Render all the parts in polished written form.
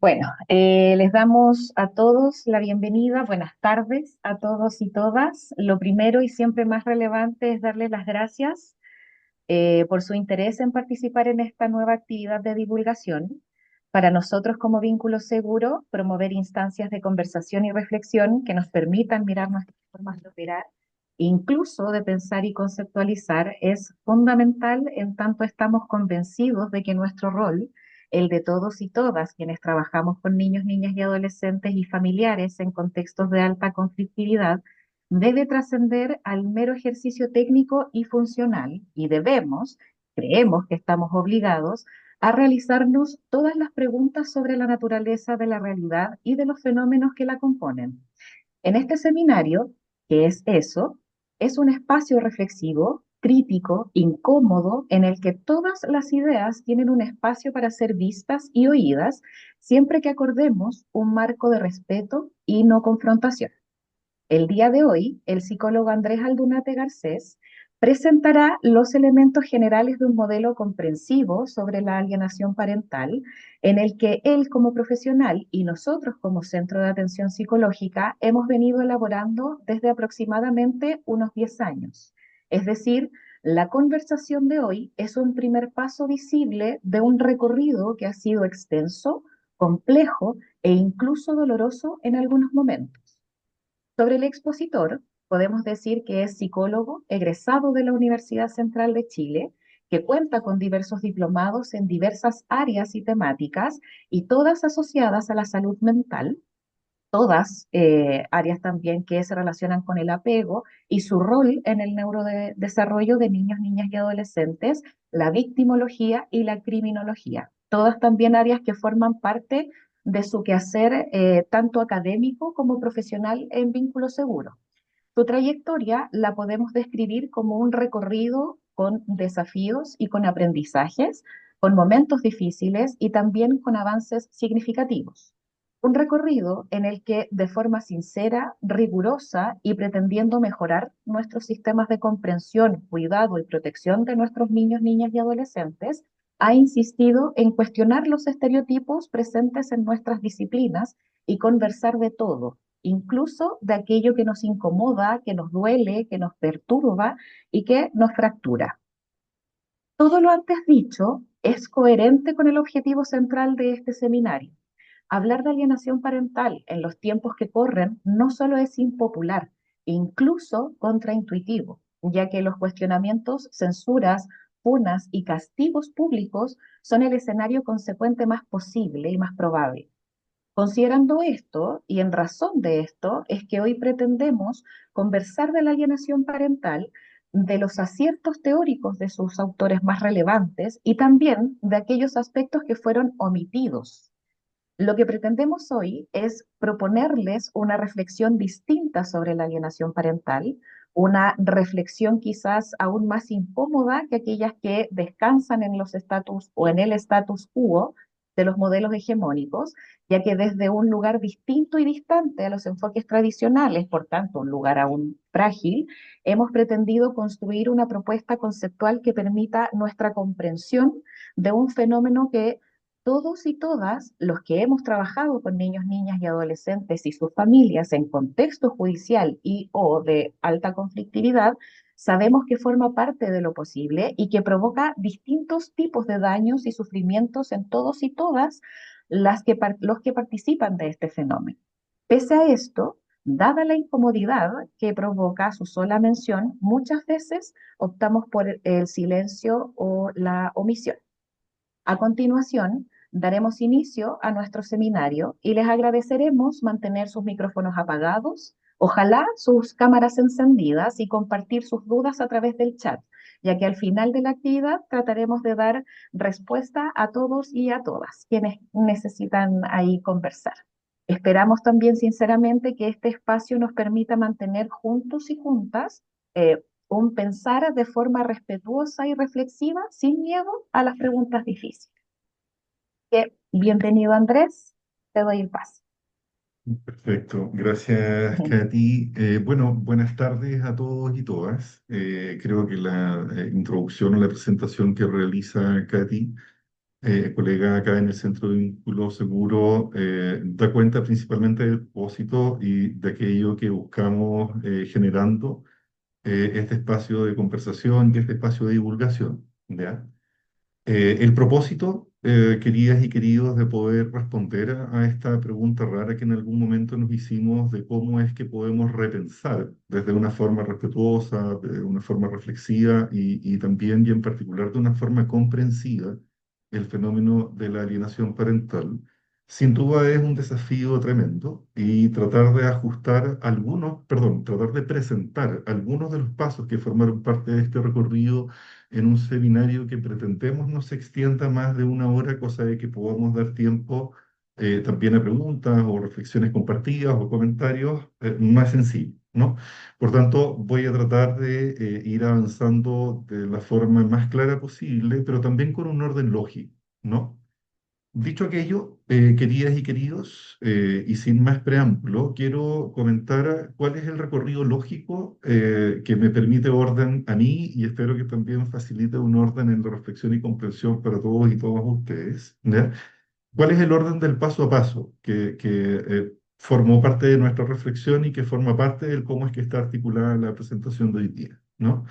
Bueno, les damos a todos la bienvenida, buenas tardes a todos y todas. Lo primero y siempre más relevante es darles las gracias por su interés en participar en esta nueva actividad de divulgación. Para nosotros como Vínculo Seguro, promover instancias de conversación y reflexión que nos permitan mirar nuestras formas de operar, incluso de pensar y conceptualizar, es fundamental en tanto estamos convencidos de que nuestro rol, el de todos y todas quienes trabajamos con niños, niñas y adolescentes y familiares en contextos de alta conflictividad, debe trascender al mero ejercicio técnico y funcional y debemos, creemos que estamos obligados a realizarnos todas las preguntas sobre la naturaleza de la realidad y de los fenómenos que la componen. En este seminario, ¿qué es eso? Es un espacio reflexivo, crítico, incómodo, en el que todas las ideas tienen un espacio para ser vistas y oídas, siempre que acordemos un marco de respeto y no confrontación. El día de hoy, el psicólogo Andrés Aldunate Garcés presentará los elementos generales de un modelo comprensivo sobre la alienación parental, en el que él como profesional y nosotros como Centro de Atención Psicológica hemos venido elaborando desde aproximadamente unos 10 años. Es decir, la conversación de hoy es un primer paso visible de un recorrido que ha sido extenso, complejo e incluso doloroso en algunos momentos. Sobre el expositor, podemos decir que es psicólogo egresado de la Universidad Central de Chile, que cuenta con diversos diplomados en diversas áreas y temáticas y todas asociadas a la salud mental, todas áreas también que se relacionan con el apego y su rol en el neurodesarrollo de niños, niñas y adolescentes, la victimología y la criminología. Todas también áreas que forman parte de su quehacer tanto académico como profesional en vínculo seguro. Su trayectoria la podemos describir como un recorrido con desafíos y con aprendizajes, con momentos difíciles y también con avances significativos. Un recorrido en el que de forma sincera, rigurosa y pretendiendo mejorar nuestros sistemas de comprensión, cuidado y protección de nuestros niños, niñas y adolescentes, ha insistido en cuestionar los estereotipos presentes en nuestras disciplinas y conversar de todo, incluso de aquello que nos incomoda, que nos duele, que nos perturba y que nos fractura. Todo lo antes dicho es coherente con el objetivo central de este seminario. Hablar de alienación parental en los tiempos que corren no solo es impopular, incluso contraintuitivo, ya que los cuestionamientos, censuras, funas y castigos públicos son el escenario consecuente más posible y más probable. Considerando esto, y en razón de esto, es que hoy pretendemos conversar de la alienación parental, de los aciertos teóricos de sus autores más relevantes y también de aquellos aspectos que fueron omitidos. Lo que pretendemos hoy es proponerles una reflexión distinta sobre la alienación parental, una reflexión quizás aún más incómoda que aquellas que descansan en los estatus o en el status quo de los modelos hegemónicos, ya que desde un lugar distinto y distante a los enfoques tradicionales, por tanto, un lugar aún frágil, hemos pretendido construir una propuesta conceptual que permita nuestra comprensión de un fenómeno que todos y todas los que hemos trabajado con niños, niñas y adolescentes y sus familias en contexto judicial y o de alta conflictividad, sabemos que forma parte de lo posible y que provoca distintos tipos de daños y sufrimientos en todos y todas los que participan de este fenómeno. Pese a esto, dada la incomodidad que provoca su sola mención, muchas veces optamos por el silencio o la omisión. A continuación, daremos inicio a nuestro seminario y les agradeceremos mantener sus micrófonos apagados, ojalá sus cámaras encendidas y compartir sus dudas a través del chat, ya que al final de la actividad trataremos de dar respuesta a todos y a todas quienes necesitan ahí conversar. Esperamos también sinceramente que este espacio nos permita mantener juntos y juntas un pensar de forma respetuosa y reflexiva, sin miedo a las preguntas difíciles. Bienvenido Andrés, te doy el paso. Perfecto, gracias Katy. Bueno, buenas tardes a todos y todas. Creo que la introducción o la presentación que realiza Katy colega acá en el Centro de Vínculo Seguro, da cuenta principalmente del propósito y de aquello que buscamos generando este espacio de conversación y este espacio de divulgación, ¿ya? El propósito, queridas y queridos, de poder responder a esta pregunta rara que en algún momento nos hicimos de cómo es que podemos repensar desde una forma respetuosa, de una forma reflexiva y también y en particular de una forma comprensiva el fenómeno de la alienación parental. Sin duda es un desafío tremendo y tratar de ajustar algunos, perdón, tratar de presentar algunos de los pasos que formaron parte de este recorrido en un seminario que pretendemos no se extienda más de una hora, cosa de que podamos dar tiempo también a preguntas o reflexiones compartidas o comentarios más sencillos, ¿no? Por tanto, voy a tratar de ir avanzando de la forma más clara posible, pero también con un orden lógico, ¿no? Dicho aquello, queridas y queridos, y sin más preámbulo, quiero comentar cuál es el recorrido lógico que me permite orden a mí y espero que también facilite un orden en la reflexión y comprensión para todos y todas ustedes, ¿ya? ¿Cuál es el orden del paso a paso que formó parte de nuestra reflexión y que forma parte del cómo es que está articulada la presentación de hoy día, ¿no?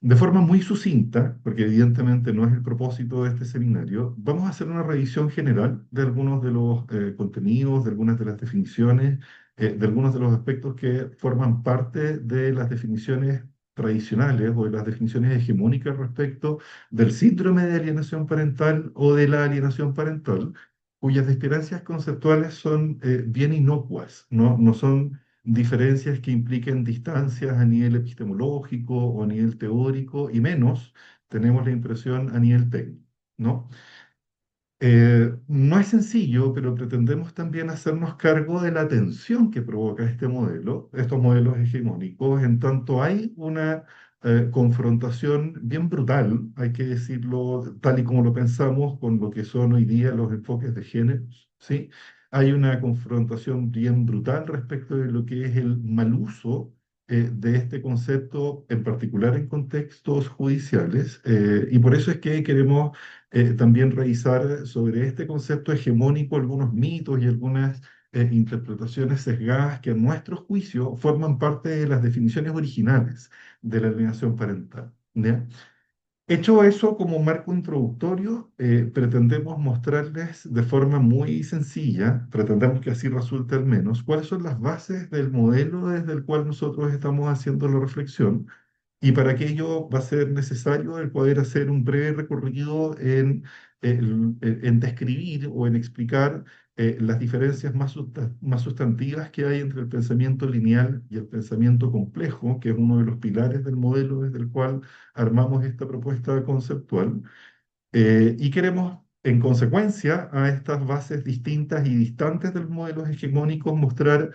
De forma muy sucinta, porque evidentemente no es el propósito de este seminario, vamos a hacer una revisión general de algunos de los contenidos, de algunas de las definiciones, de algunos de los aspectos que forman parte de las definiciones tradicionales o de las definiciones hegemónicas respecto del síndrome de alienación parental o de la alienación parental, cuyas diferencias conceptuales son bien inocuas, no son diferencias que impliquen distancias a nivel epistemológico o a nivel teórico, y menos tenemos la impresión a nivel técnico, ¿no? No es sencillo, pero pretendemos también hacernos cargo de la tensión que provoca este modelo, estos modelos hegemónicos, en tanto hay una confrontación bien brutal, hay que decirlo tal y como lo pensamos, con lo que son hoy día los enfoques de géneros, ¿sí? Hay una confrontación bien brutal respecto de lo que es el mal uso de este concepto, en particular en contextos judiciales, y por eso es que queremos también revisar sobre este concepto hegemónico algunos mitos y algunas interpretaciones sesgadas que a nuestro juicio forman parte de las definiciones originales de la alienación parental, ¿ya? Hecho eso como marco introductorio, pretendemos mostrarles de forma muy sencilla, pretendemos que así resulte al menos, cuáles son las bases del modelo desde el cual nosotros estamos haciendo la reflexión, y para aquello va a ser necesario el poder hacer un breve recorrido en describir o en explicar las diferencias más sustantivas que hay entre el pensamiento lineal y el pensamiento complejo, que es uno de los pilares del modelo desde el cual armamos esta propuesta conceptual. Y queremos, en consecuencia a estas bases distintas y distantes de los modelos hegemónicos, mostrar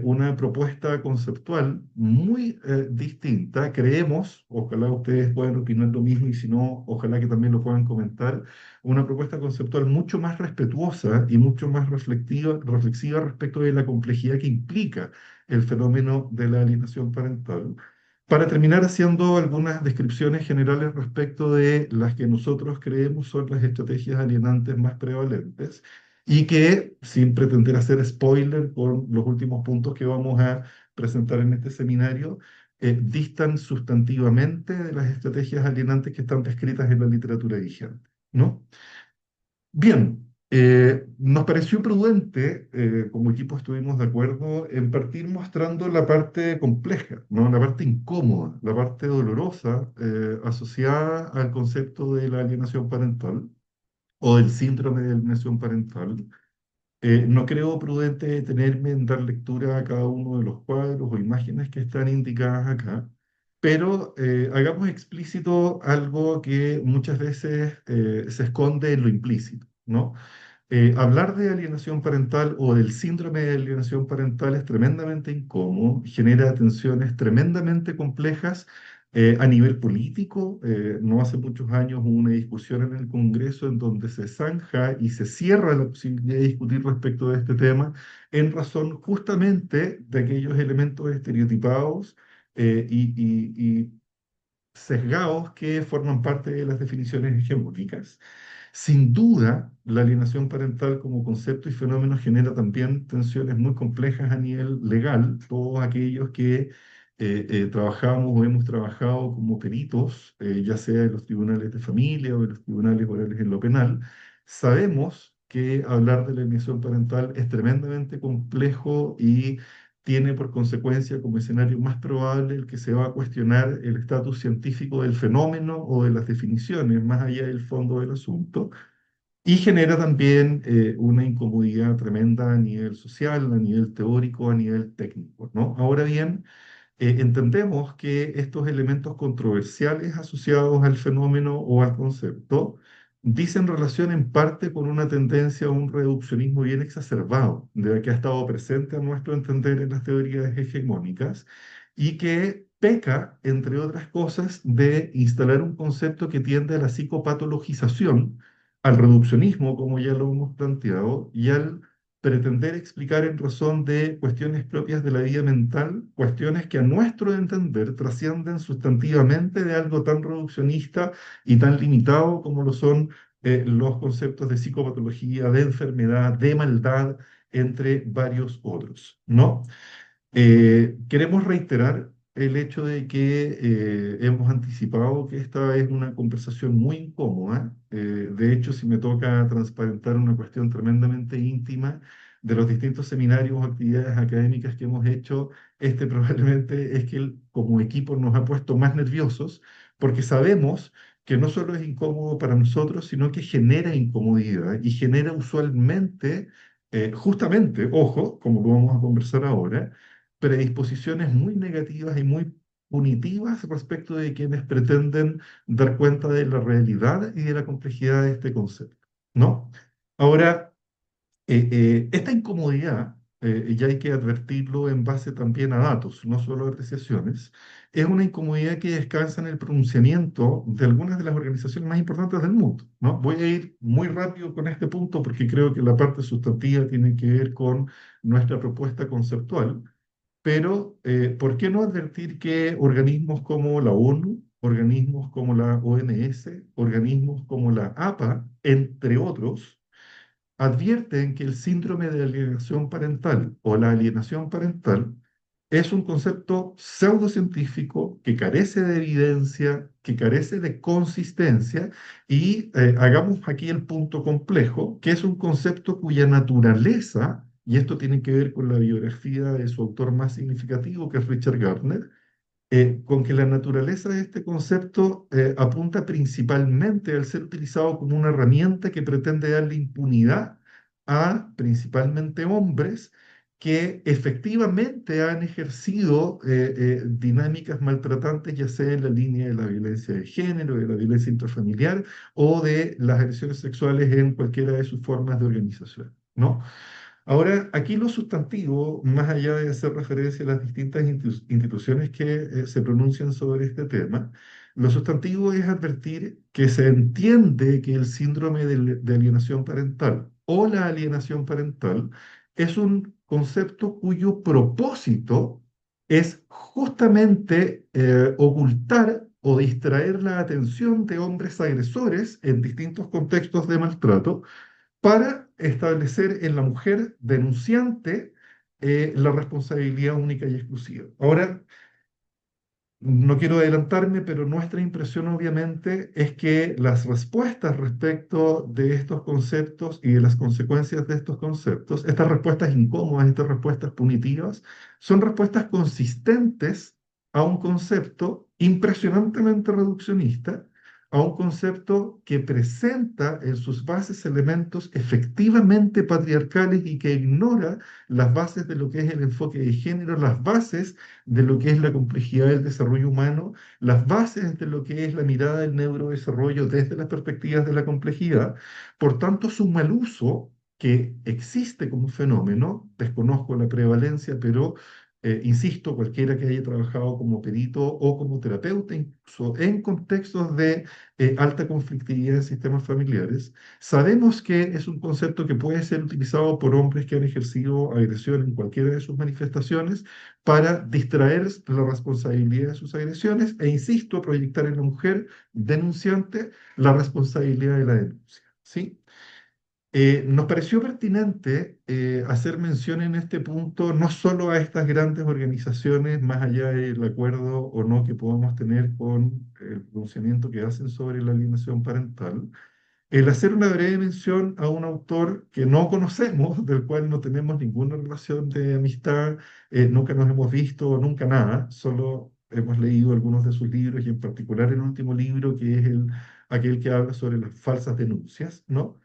una propuesta conceptual muy distinta. Creemos, ojalá ustedes puedan opinar lo mismo y si no, ojalá que también lo puedan comentar, una propuesta conceptual mucho más respetuosa y mucho más reflexiva respecto de la complejidad que implica el fenómeno de la alienación parental, para terminar haciendo algunas descripciones generales respecto de las que nosotros creemos son las estrategias alienantes más prevalentes y que, sin pretender hacer spoiler con los últimos puntos que vamos a presentar en este seminario, distan sustantivamente de las estrategias alienantes que están descritas en la literatura vigente, ¿no? Bien, nos pareció prudente, como equipo estuvimos de acuerdo, en partir mostrando la parte compleja, ¿no? La parte incómoda, la parte dolorosa asociada al concepto de la alienación parental o del síndrome de alienación parental. No creo prudente detenerme en dar lectura a cada uno de los cuadros o imágenes que están indicadas acá, pero hagamos explícito algo que muchas veces se esconde en lo implícito, ¿no? Hablar de alienación parental o del síndrome de alienación parental es tremendamente incómodo, genera tensiones tremendamente complejas a nivel político. No hace muchos años hubo una discusión en el Congreso en donde se zanja y se cierra la posibilidad de discutir respecto de este tema en razón justamente de aquellos elementos estereotipados y sesgados que forman parte de las definiciones hegemónicas. Sin duda, la alienación parental como concepto y fenómeno genera también tensiones muy complejas a nivel legal. Todos aquellos que trabajamos o hemos trabajado como peritos, ya sea en los tribunales de familia o en los tribunales orales en lo penal, sabemos que hablar de la alienación parental es tremendamente complejo y tiene por consecuencia como escenario más probable el que se va a cuestionar el estatus científico del fenómeno o de las definiciones, más allá del fondo del asunto, y genera también una incomodidad tremenda a nivel social, a nivel teórico, a nivel técnico, ¿no? Ahora bien, entendemos que estos elementos controversiales asociados al fenómeno o al concepto dicen relación en parte con una tendencia a un reduccionismo bien exacerbado, de que ha estado presente a nuestro entender en las teorías hegemónicas y que peca, entre otras cosas, de instalar un concepto que tiende a la psicopatologización, al reduccionismo, como ya lo hemos planteado, y al pretender explicar en razón de cuestiones propias de la vida mental, cuestiones que a nuestro entender trascienden sustantivamente de algo tan reduccionista y tan limitado como lo son los conceptos de psicopatología, de enfermedad, de maldad, entre varios otros, ¿no? Queremos reiterar el hecho de que hemos anticipado que esta es una conversación muy incómoda. De hecho, si me toca transparentar una cuestión tremendamente íntima de los distintos seminarios o actividades académicas que hemos hecho, este probablemente es que como equipo nos ha puesto más nerviosos porque sabemos que no solo es incómodo para nosotros, sino que genera incomodidad y genera usualmente, justamente, ojo, como lo vamos a conversar ahora, predisposiciones muy negativas y muy punitivas respecto de quienes pretenden dar cuenta de la realidad y de la complejidad de este concepto, ¿no? Ahora, esta incomodidad, y hay que advertirlo en base también a datos, no solo a apreciaciones, es una incomodidad que descansa en el pronunciamiento de algunas de las organizaciones más importantes del mundo, ¿no? Voy a ir muy rápido con este punto porque creo que la parte sustantiva tiene que ver con nuestra propuesta conceptual. Pero, ¿por qué no advertir que organismos como la ONU, organismos como la OMS, organismos como la APA, entre otros, advierten que el síndrome de alienación parental o la alienación parental es un concepto pseudocientífico que carece de evidencia, que carece de consistencia y hagamos aquí el punto complejo, que es un concepto cuya naturaleza, y esto tiene que ver con la biografía de su autor más significativo, que es Richard Gardner, con que la naturaleza de este concepto apunta principalmente al ser utilizado como una herramienta que pretende darle impunidad a principalmente hombres que efectivamente han ejercido dinámicas maltratantes, ya sea en la línea de la violencia de género, de la violencia intrafamiliar o de las agresiones sexuales en cualquiera de sus formas de organización, ¿no? Ahora, aquí lo sustantivo, más allá de hacer referencia a las distintas instituciones que se pronuncian sobre este tema, lo sustantivo es advertir que se entiende que el síndrome de alienación parental o la alienación parental es un concepto cuyo propósito es justamente ocultar o distraer la atención de hombres agresores en distintos contextos de maltrato para establecer en la mujer denunciante la responsabilidad única y exclusiva. Ahora, no quiero adelantarme, pero nuestra impresión obviamente es que las respuestas respecto de estos conceptos y de las consecuencias de estos conceptos, estas respuestas incómodas, estas respuestas punitivas, son respuestas consistentes a un concepto impresionantemente reduccionista, a un concepto que presenta en sus bases elementos efectivamente patriarcales y que ignora las bases de lo que es el enfoque de género, las bases de lo que es la complejidad del desarrollo humano, las bases de lo que es la mirada del neurodesarrollo desde las perspectivas de la complejidad. Por tanto, su mal uso, que existe como fenómeno, desconozco la prevalencia, pero insisto, cualquiera que haya trabajado como perito o como terapeuta, incluso en contextos de alta conflictividad en sistemas familiares, sabemos que es un concepto que puede ser utilizado por hombres que han ejercido agresión en cualquiera de sus manifestaciones para distraer la responsabilidad de sus agresiones e, insisto, proyectar en la mujer denunciante la responsabilidad de la denuncia. ¿sí? Nos pareció pertinente hacer mención en este punto no solo a estas grandes organizaciones, más allá del acuerdo o no que podamos tener con el pronunciamiento que hacen sobre la alienación parental, el hacer una breve mención a un autor que no conocemos, del cual no tenemos ninguna relación de amistad, nunca nos hemos visto, nunca nada, solo hemos leído algunos de sus libros y en particular el último libro que es aquel que habla sobre las falsas denuncias, ¿no?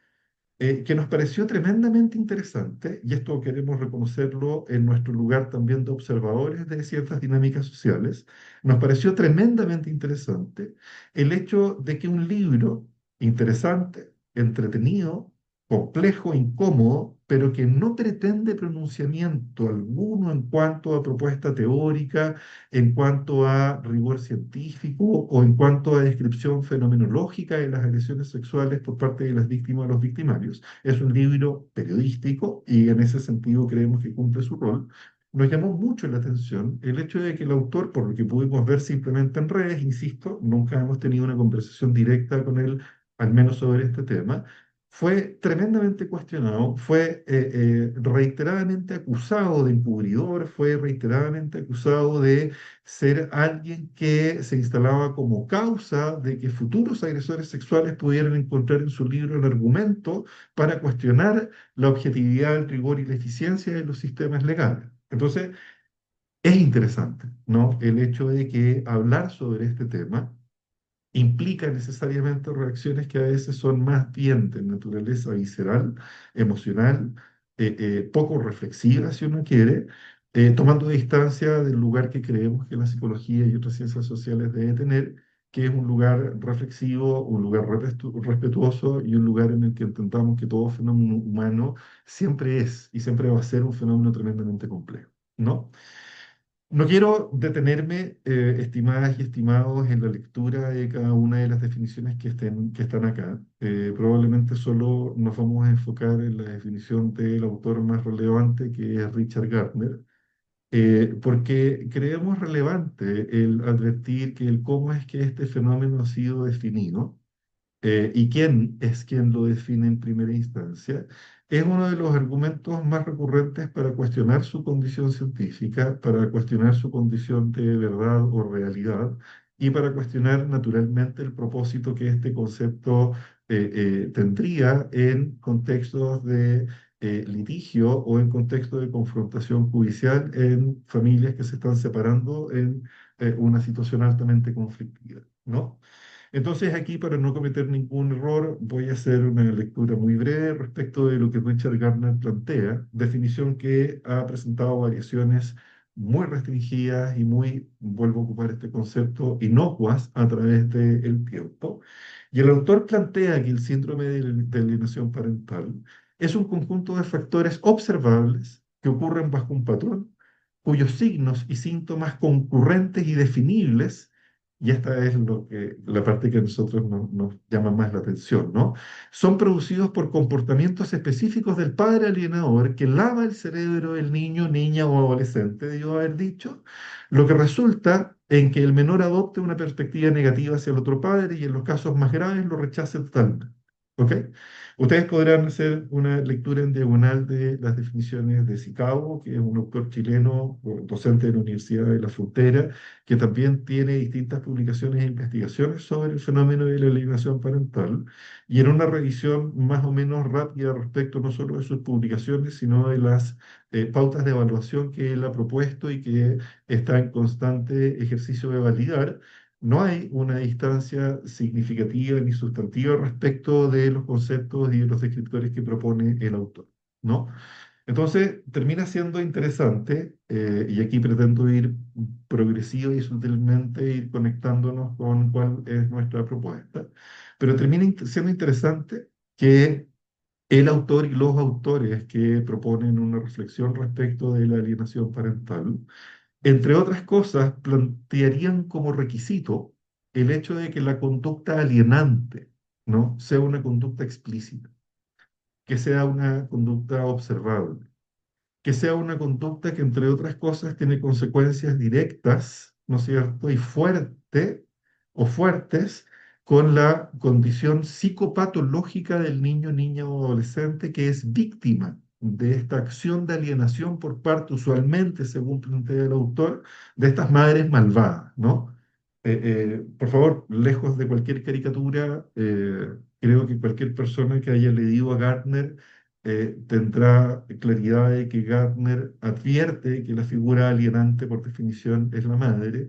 Que nos pareció tremendamente interesante, y esto queremos reconocerlo en nuestro lugar también de observadores de ciertas dinámicas sociales, nos pareció tremendamente interesante el hecho de que un libro interesante, entretenido, complejo, incómodo, pero que no pretende pronunciamiento alguno en cuanto a propuesta teórica, en cuanto a rigor científico o en cuanto a descripción fenomenológica de las agresiones sexuales por parte de las víctimas a los victimarios. Es un libro periodístico y en ese sentido creemos que cumple su rol. Nos llamó mucho la atención el hecho de que el autor, por lo que pudimos ver simplemente en redes, insisto, nunca hemos tenido una conversación directa con él, al menos sobre este tema, fue tremendamente cuestionado, fue reiteradamente acusado de encubridor, fue reiteradamente acusado de ser alguien que se instalaba como causa de que futuros agresores sexuales pudieran encontrar en su libro el argumento para cuestionar la objetividad, el rigor y la eficiencia de los sistemas legales. Entonces, es interesante, ¿no? El hecho de que hablar sobre este tema implica necesariamente reacciones que a veces son más bien de naturaleza visceral, emocional, poco reflexiva, si uno quiere, tomando distancia del lugar que creemos que la psicología y otras ciencias sociales debe tener, que es un lugar reflexivo, un lugar respetuoso y un lugar en el que intentamos que todo fenómeno humano siempre es y siempre va a ser un fenómeno tremendamente complejo, ¿no? No quiero detenerme, estimadas y estimados, en la lectura de cada una de las definiciones que están acá. Probablemente solo nos vamos a enfocar en la definición del autor más relevante, que es Richard Gardner, porque creemos relevante el advertir que el cómo es que este fenómeno ha sido definido y quién es quien lo define en primera instancia, es uno de los argumentos más recurrentes para cuestionar su condición científica, para cuestionar su condición de verdad o realidad y para cuestionar naturalmente el propósito que este concepto tendría en contextos de litigio o en contextos de confrontación judicial en familias que se están separando en una situación altamente conflictiva, ¿no? Entonces aquí, para no cometer ningún error, voy a hacer una lectura muy breve respecto de lo que Richard Gardner plantea, definición que ha presentado variaciones muy restringidas y muy, vuelvo a ocupar este concepto, inocuas a través del tiempo. Y el autor plantea que el síndrome de alienación parental es un conjunto de factores observables que ocurren bajo un patrón, cuyos signos y síntomas concurrentes y definibles, y esta es la parte que a nosotros nos llama más la atención, ¿no? Son producidos por comportamientos específicos del padre alienador que lava el cerebro del niño, niña o adolescente, debo haber dicho, lo que resulta en que el menor adopte una perspectiva negativa hacia el otro padre y en los casos más graves lo rechace totalmente. ¿Ok? Ustedes podrán hacer una lectura en diagonal de las definiciones de Sicabo, que es un autor chileno, docente de la Universidad de la Frontera, que también tiene distintas publicaciones e investigaciones sobre el fenómeno de la alienación parental, y en una revisión más o menos rápida respecto no solo de sus publicaciones, sino de las pautas de evaluación que él ha propuesto y que está en constante ejercicio de validar. No hay una distancia significativa ni sustantiva respecto de los conceptos y de los descriptores que propone el autor, ¿no? Entonces, termina siendo interesante, y aquí pretendo ir progresivo y sutilmente ir conectándonos con cuál es nuestra propuesta, pero termina siendo interesante que el autor y los autores que proponen una reflexión respecto de la alienación parental, entre otras cosas, plantearían como requisito el hecho de que la conducta alienante, ¿no?, sea una conducta explícita, que sea una conducta observable, que sea una conducta que, entre otras cosas, tiene consecuencias directas, ¿no es cierto?, y fuerte o fuertes con la condición psicopatológica del niño, niña o adolescente que es víctima de esta acción de alienación por parte, usualmente, según plantea el autor, de estas madres malvadas, ¿no? Por favor, lejos de cualquier caricatura, creo que cualquier persona que haya leído a Gardner tendrá claridad de que Gardner advierte que la figura alienante, por definición, es la madre,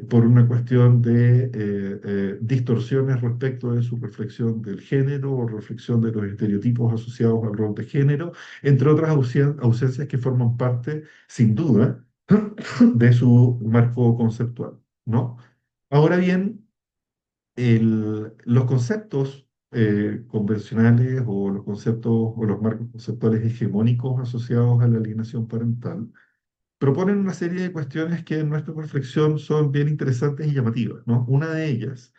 por una cuestión de distorsiones respecto de su reflexión del género o reflexión de los estereotipos asociados al rol de género, entre otras ausencias que forman parte, sin duda, de su marco conceptual, ¿no? Ahora bien, los conceptos convencionales o los conceptos o los marcos conceptuales hegemónicos asociados a la alienación parental proponen una serie de cuestiones que en nuestra reflexión son bien interesantes y llamativas, ¿no? Una de ellas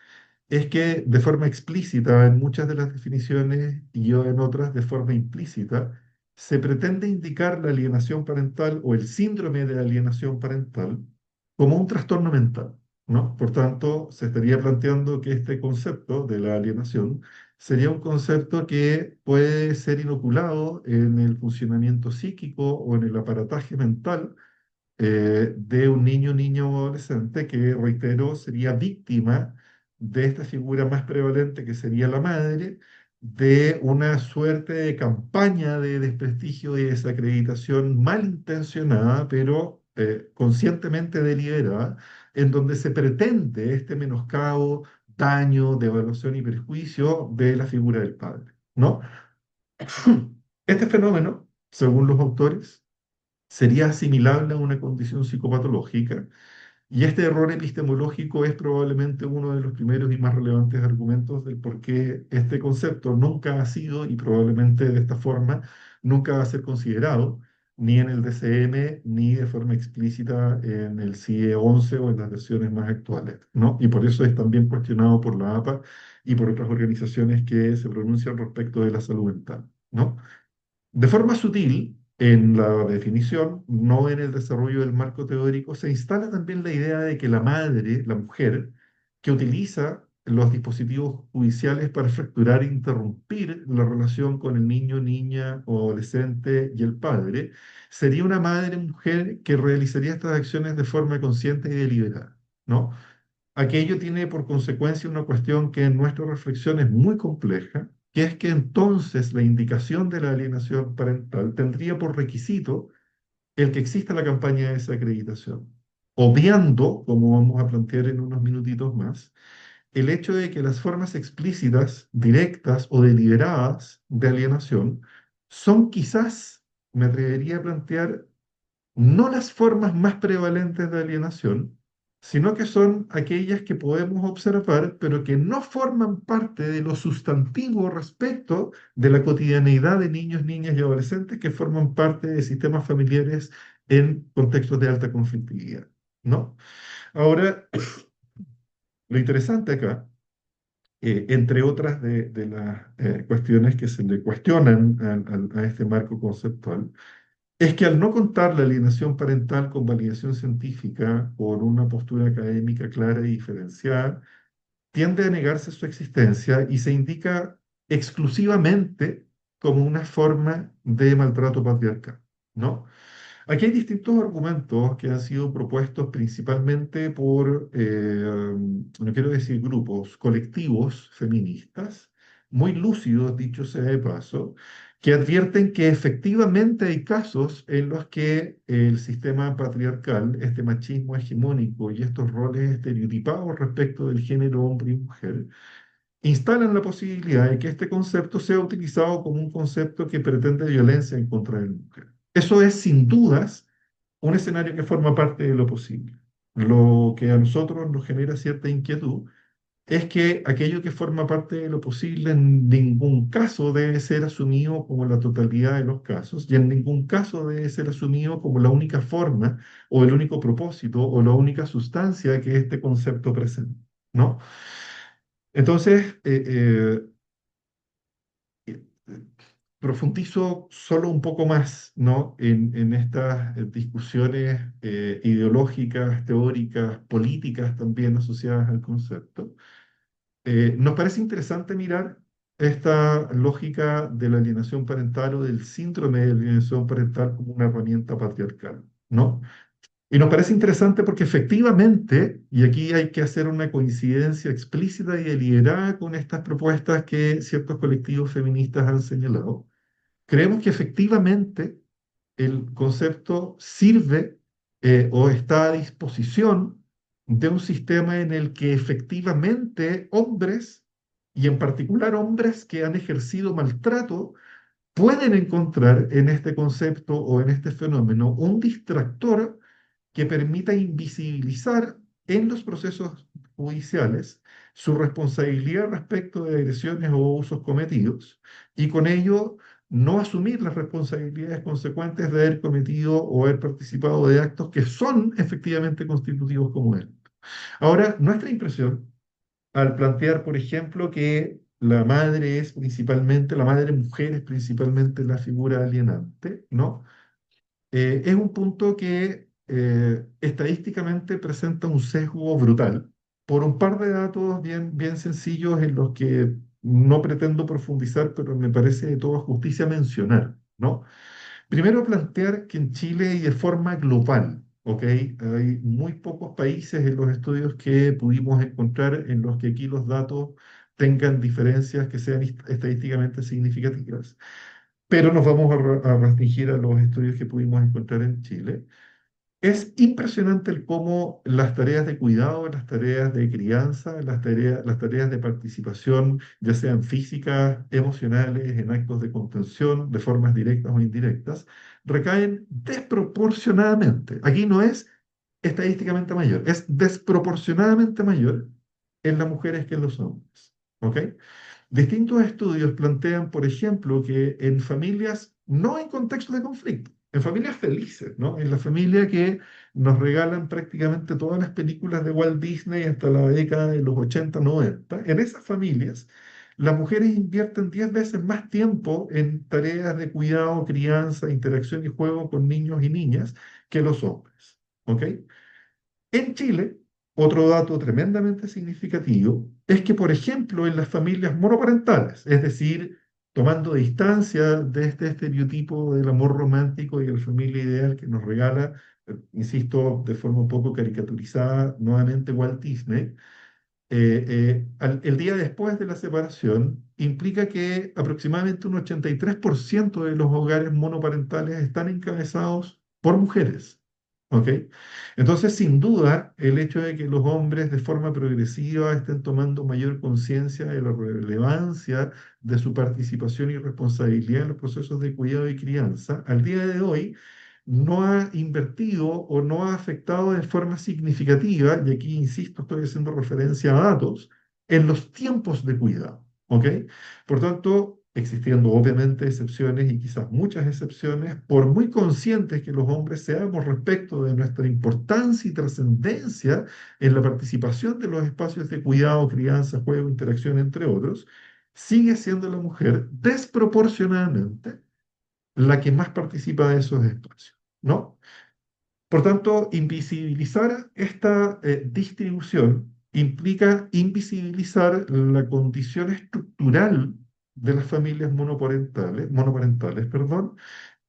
es que de forma explícita en muchas de las definiciones y yo en otras de forma implícita, se pretende indicar la alienación parental o el síndrome de alienación parental como un trastorno mental, ¿no? Por tanto, se estaría planteando que este concepto de la alienación sería un concepto que puede ser inoculado en el funcionamiento psíquico o en el aparataje mental de un niño, niña o adolescente que, reitero, sería víctima de esta figura más prevalente que sería la madre, de una suerte de campaña de desprestigio y desacreditación malintencionada, pero conscientemente deliberada, en donde se pretende este menoscabo, daño, devaluación y perjuicio de la figura del padre, ¿no? Este fenómeno, según los autores, sería asimilable a una condición psicopatológica y este error epistemológico es probablemente uno de los primeros y más relevantes argumentos del por qué este concepto nunca ha sido y probablemente de esta forma nunca va a ser considerado ni en el DCM ni de forma explícita en el CIE 11 o en las versiones más actuales, ¿no? Y por eso es también cuestionado por la APA y por otras organizaciones que se pronuncian respecto de la salud mental, ¿no? De forma sutil, en la definición, no en el desarrollo del marco teórico, se instala también la idea de que la madre, la mujer, que utiliza los dispositivos judiciales para fracturar e interrumpir la relación con el niño, niña o adolescente y el padre, sería una madre mujer que realizaría estas acciones de forma consciente y deliberada, ¿no? Aquello tiene por consecuencia una cuestión que en nuestra reflexión es muy compleja, que es que entonces la indicación de la alienación parental tendría por requisito el que exista la campaña de desacreditación, obviando, como vamos a plantear en unos minutitos más, el hecho de que las formas explícitas, directas o deliberadas de alienación son quizás, me atrevería a plantear, no las formas más prevalentes de alienación, sino que son aquellas que podemos observar, pero que no forman parte de lo sustantivo respecto de la cotidianeidad de niños, niñas y adolescentes que forman parte de sistemas familiares en contextos de alta conflictividad, ¿no? Ahora, lo interesante acá, entre otras de las cuestiones que se le cuestionan a este marco conceptual, es que al no contar la alienación parental con validación científica por una postura académica clara y diferenciada, tiende a negarse su existencia y se indica exclusivamente como una forma de maltrato patriarcal, ¿no? Aquí hay distintos argumentos que han sido propuestos principalmente por, no quiero decir grupos, colectivos feministas, muy lúcidos, dicho sea de paso, que advierten que efectivamente hay casos en los que el sistema patriarcal, este machismo hegemónico y estos roles estereotipados respecto del género hombre y mujer, instalan la posibilidad de que este concepto sea utilizado como un concepto que pretende violencia en contra de la mujer. Eso es, sin dudas, un escenario que forma parte de lo posible. Lo que a nosotros nos genera cierta inquietud es que aquello que forma parte de lo posible en ningún caso debe ser asumido como la totalidad de los casos y en ningún caso debe ser asumido como la única forma o el único propósito o la única sustancia que este concepto presenta, ¿no? Entonces, eh, profundizo solo un poco más, ¿no? En estas discusiones ideológicas, teóricas, políticas también asociadas al concepto. Nos parece interesante mirar esta lógica de la alienación parental o del síndrome de alienación parental como una herramienta patriarcal, ¿no? Y nos parece interesante porque efectivamente, y aquí hay que hacer una coincidencia explícita y deliberada con estas propuestas que ciertos colectivos feministas han señalado, creemos que efectivamente el concepto sirve o está a disposición de un sistema en el que efectivamente hombres, y en particular hombres que han ejercido maltrato, pueden encontrar en este concepto o en este fenómeno un distractor que permita invisibilizar en los procesos judiciales su responsabilidad respecto de agresiones o abusos cometidos y con ello no asumir las responsabilidades consecuentes de haber cometido o haber participado de actos que son efectivamente constitutivos como él. Ahora, nuestra impresión al plantear, por ejemplo, que la madre mujer es principalmente la figura alienante, ¿no? Es un punto que estadísticamente presenta un sesgo brutal por un par de datos bien sencillos en los que no pretendo profundizar, pero me parece de toda justicia mencionar, ¿no? Primero, plantear que en Chile y de forma global, ¿ok? Hay muy pocos países en los estudios que pudimos encontrar en los que aquí los datos tengan diferencias que sean estadísticamente significativas, pero nos vamos a restringir a los estudios que pudimos encontrar en Chile. Es impresionante el cómo las tareas de cuidado, las tareas de crianza, las tareas de participación, ya sean físicas, emocionales, en actos de contención, de formas directas o indirectas, recaen desproporcionadamente. Aquí no es estadísticamente mayor, es desproporcionadamente mayor en las mujeres que en los hombres. ¿Ok? Distintos estudios plantean, por ejemplo, que en familias, no en contextos de conflicto, en familias felices, ¿no? En la familia que nos regalan prácticamente todas las películas de Walt Disney hasta la década de los 80, 90, en esas familias las mujeres invierten 10 veces más tiempo en tareas de cuidado, crianza, interacción y juego con niños y niñas que los hombres, ¿ok? En Chile, otro dato tremendamente significativo es que, por ejemplo, en las familias monoparentales, es decir, tomando distancia de este estereotipo del amor romántico y de la familia ideal que nos regala, insisto, de forma un poco caricaturizada, nuevamente Walt Disney, el día después de la separación implica que aproximadamente un 83% de los hogares monoparentales están encabezados por mujeres. ¿Ok? Entonces, sin duda, el hecho de que los hombres de forma progresiva estén tomando mayor conciencia de la relevancia de su participación y responsabilidad en los procesos de cuidado y crianza, al día de hoy no ha invertido o no ha afectado de forma significativa, y aquí insisto, estoy haciendo referencia a datos, en los tiempos de cuidado. ¿Ok? Por tanto, existiendo obviamente excepciones y quizás muchas excepciones, por muy conscientes que los hombres seamos respecto de nuestra importancia y trascendencia en la participación de los espacios de cuidado, crianza, juego, interacción, entre otros, sigue siendo la mujer desproporcionadamente la que más participa de esos espacios, ¿no? Por tanto, invisibilizar esta distribución implica invisibilizar la condición estructural de las familias monoparentales, perdón,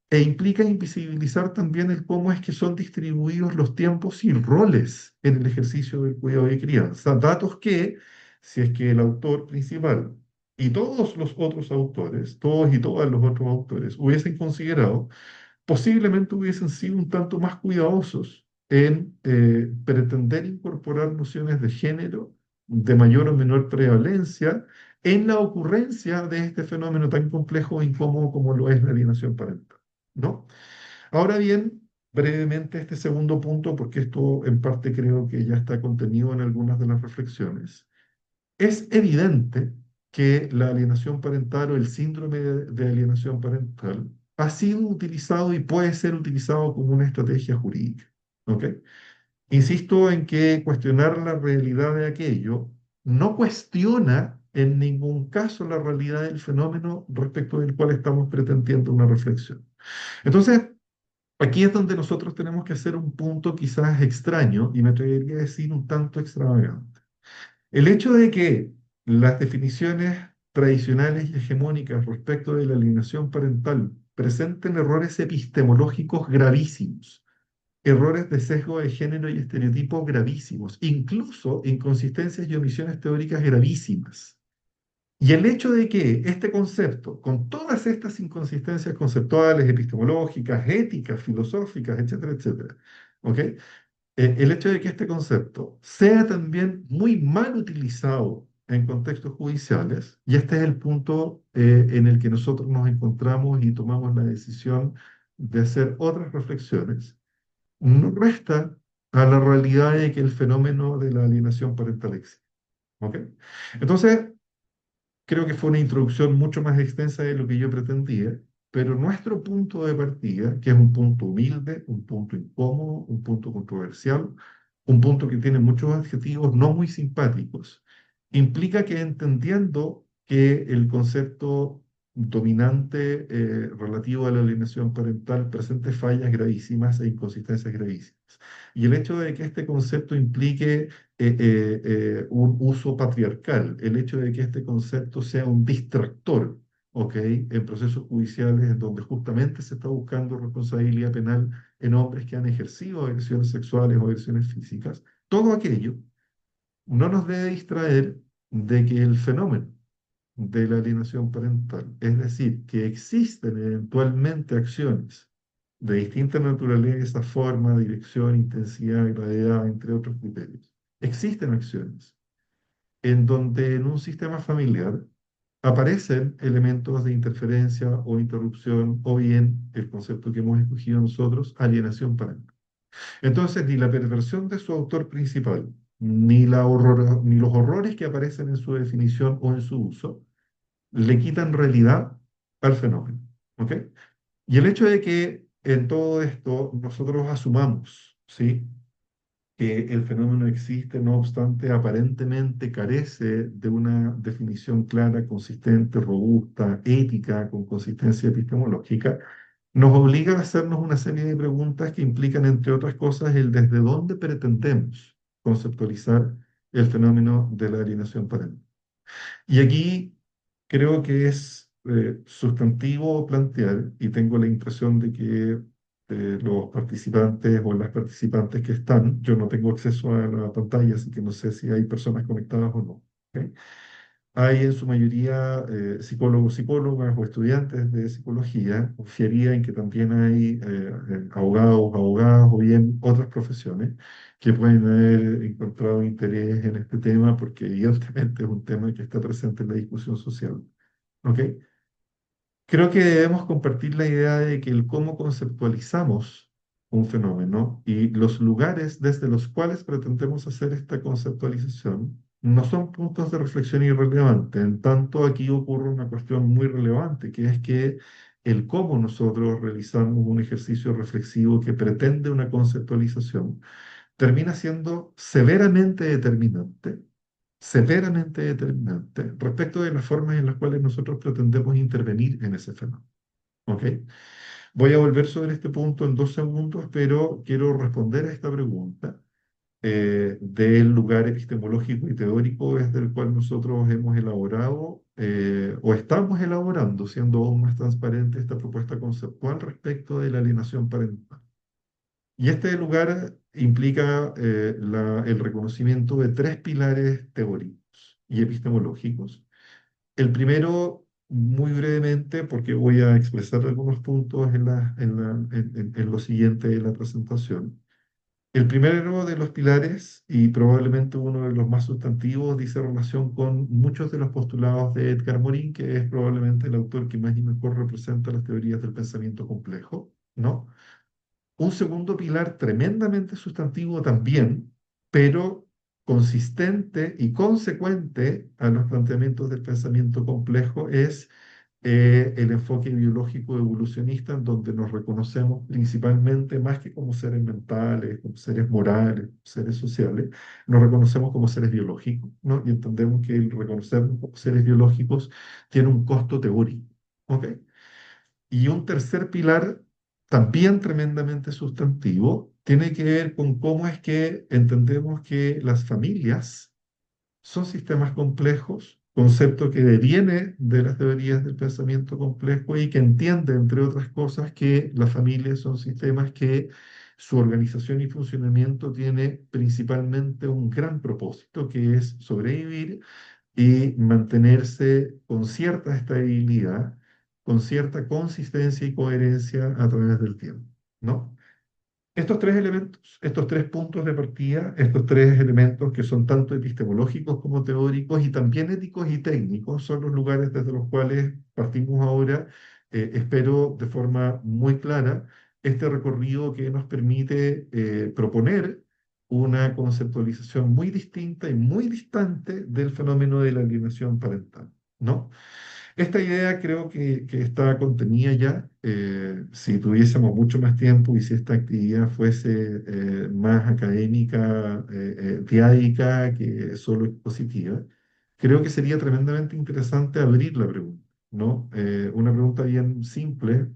e implica invisibilizar también el cómo es que son distribuidos los tiempos y roles en el ejercicio del cuidado y crianza. Datos que, si es que el autor principal y todos los otros autores, todos y todas los otros autores, hubiesen considerado, posiblemente hubiesen sido un tanto más cuidadosos en pretender incorporar nociones de género de mayor o menor prevalencia en la ocurrencia de este fenómeno tan complejo e incómodo como lo es la alienación parental, ¿no? Ahora bien, brevemente este segundo punto, porque esto en parte creo que ya está contenido en algunas de las reflexiones. Es evidente que la alienación parental o el síndrome de alienación parental ha sido utilizado y puede ser utilizado como una estrategia jurídica. ¿Ok? Insisto en que cuestionar la realidad de aquello no cuestiona en ningún caso la realidad del fenómeno respecto del cual estamos pretendiendo una reflexión. Entonces, aquí es donde nosotros tenemos que hacer un punto quizás extraño y me atrevería a decir un tanto extravagante. El hecho de que las definiciones tradicionales y hegemónicas respecto de la alienación parental presenten errores epistemológicos gravísimos, errores de sesgo de género y estereotipos gravísimos, incluso inconsistencias y omisiones teóricas gravísimas. Y el hecho de que este concepto, con todas estas inconsistencias conceptuales, epistemológicas, éticas, filosóficas, etcétera, etcétera, ¿ok? El hecho de que este concepto sea también muy mal utilizado en contextos judiciales, y este es el punto en el que nosotros nos encontramos y tomamos la decisión de hacer otras reflexiones, no resta a la realidad de que el fenómeno de la alienación parental existe. ¿Ok? Entonces, creo que fue una introducción mucho más extensa de lo que yo pretendía, pero nuestro punto de partida, que es un punto humilde, un punto incómodo, un punto controversial, un punto que tiene muchos adjetivos no muy simpáticos, implica que entendiendo que el concepto dominante relativo a la alienación parental presente fallas gravísimas e inconsistencias gravísimas. Y el hecho de que este concepto implique un uso patriarcal, el hecho de que este concepto sea un distractor, ¿ok? En procesos judiciales en donde justamente se está buscando responsabilidad penal en hombres que han ejercido agresiones sexuales o agresiones físicas, todo aquello no nos debe distraer de que el fenómeno de la alienación parental, es decir, que existen eventualmente acciones de distinta naturaleza, forma, dirección, intensidad, gravedad, entre otros criterios. Existen acciones en donde en un sistema familiar aparecen elementos de interferencia o interrupción, o bien el concepto que hemos escogido nosotros, alienación parental. Entonces, ni la perversión de su autor principal, ni los horrores que aparecen en su definición o en su uso, le quitan realidad al fenómeno. ¿Ok? Y el hecho de que en todo esto nosotros asumamos, ¿sí?, que el fenómeno existe, no obstante, aparentemente carece de una definición clara, consistente, robusta, ética, con consistencia epistemológica, nos obliga a hacernos una serie de preguntas que implican, entre otras cosas, el desde dónde pretendemos conceptualizar el fenómeno de la alienación parental. Y aquí creo que es sustantivo plantear, y tengo la impresión de que los participantes o las participantes que están, yo no tengo acceso a la pantalla, así que no sé si hay personas conectadas o no. ¿Ok? Hay en su mayoría psicólogos, psicólogas o estudiantes de psicología. Confiaría en que también hay abogados, abogadas o bien otras profesiones que pueden haber encontrado interés en este tema porque evidentemente es un tema que está presente en la discusión social. ¿Ok? Creo que debemos compartir la idea de que el cómo conceptualizamos un fenómeno y los lugares desde los cuales pretendemos hacer esta conceptualización no son puntos de reflexión irrelevantes. En tanto, aquí ocurre una cuestión muy relevante, que es que el cómo nosotros realizamos un ejercicio reflexivo que pretende una conceptualización termina siendo severamente determinante respecto de las formas en las cuales nosotros pretendemos intervenir en ese fenómeno. ¿Ok? Voy a volver sobre este punto en 2 segundos, pero quiero responder a esta pregunta del lugar epistemológico y teórico desde el cual nosotros hemos elaborado o estamos elaborando, siendo aún más transparente, esta propuesta conceptual respecto de la alienación parental. Y este lugar implica el reconocimiento de 3 pilares teóricos y epistemológicos. El primero, muy brevemente, porque voy a expresar algunos puntos en lo siguiente de la presentación. El primero de los pilares, y probablemente uno de los más sustantivos, dice relación con muchos de los postulados de Edgar Morin, que es probablemente el autor que más y mejor representa las teorías del pensamiento complejo, ¿no? Un segundo pilar tremendamente sustantivo también, pero consistente y consecuente a los planteamientos del pensamiento complejo, es el enfoque biológico evolucionista, en donde nos reconocemos principalmente, más que como seres mentales, como seres morales, seres sociales, nos reconocemos como seres biológicos, ¿no? Y entendemos que el reconocernos como seres biológicos tiene un costo teórico. ¿Ok? Y un tercer pilar, también tremendamente sustantivo, tiene que ver con cómo es que entendemos que las familias son sistemas complejos concepto que deviene de las teorías del pensamiento complejo y que entiende, entre otras cosas, que las familias son sistemas que su organización y funcionamiento tiene principalmente un gran propósito, que es sobrevivir y mantenerse con cierta estabilidad, con cierta consistencia y coherencia a través del tiempo, ¿no? Estos tres elementos, estos tres puntos de partida, estos tres elementos que son tanto epistemológicos como teóricos y también éticos y técnicos, son los lugares desde los cuales partimos ahora, espero de forma muy clara, este recorrido que nos permite proponer una conceptualización muy distinta y muy distante del fenómeno de la alienación parental, ¿no? Esta idea creo que está contenida ya. Si tuviésemos mucho más tiempo y si esta actividad fuese más académica, diádica que solo expositiva, creo que sería tremendamente interesante abrir la pregunta, ¿no? Una pregunta bien simple,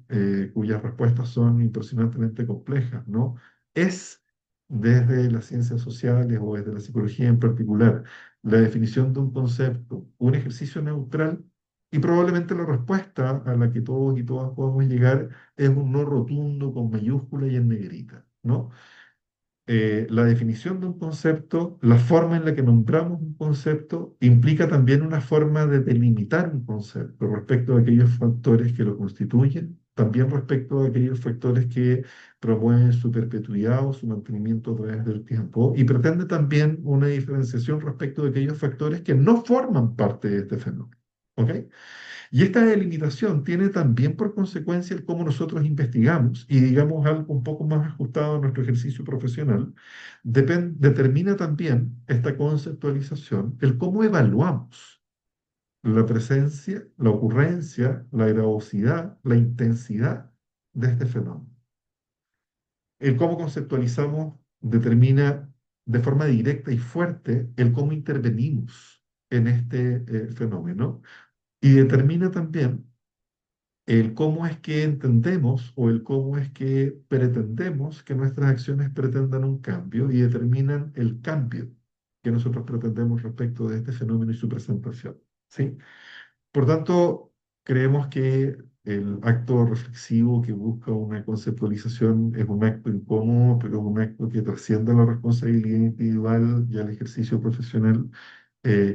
cuyas respuestas son impresionantemente complejas, ¿no? ¿Es desde las ciencias sociales o desde la psicología en particular la definición de un concepto un ejercicio neutral? Y probablemente la respuesta a la que todos y todas podemos llegar es un no rotundo con mayúscula y en negrita, ¿no? La definición de un concepto, la forma en la que nombramos un concepto, implica también una forma de delimitar un concepto respecto a aquellos factores que lo constituyen, también respecto a aquellos factores que promueven su perpetuidad o su mantenimiento a través del tiempo, y pretende también una diferenciación respecto de aquellos factores que no forman parte de este fenómeno. ¿Ok? Y esta delimitación tiene también por consecuencia el cómo nosotros investigamos y digamos algo un poco más ajustado a nuestro ejercicio profesional, determina también esta conceptualización, el cómo evaluamos la presencia, la ocurrencia, la gravosidad, la intensidad de este fenómeno. El cómo conceptualizamos determina de forma directa y fuerte el cómo intervenimos en este fenómeno y determina también el cómo es que entendemos o el cómo es que pretendemos que nuestras acciones pretendan un cambio y determinan el cambio que nosotros pretendemos respecto de este fenómeno y su presentación. ¿Sí? Por tanto, creemos que el acto reflexivo que busca una conceptualización es un acto incómodo, pero es un acto que trasciende la responsabilidad individual y al ejercicio profesional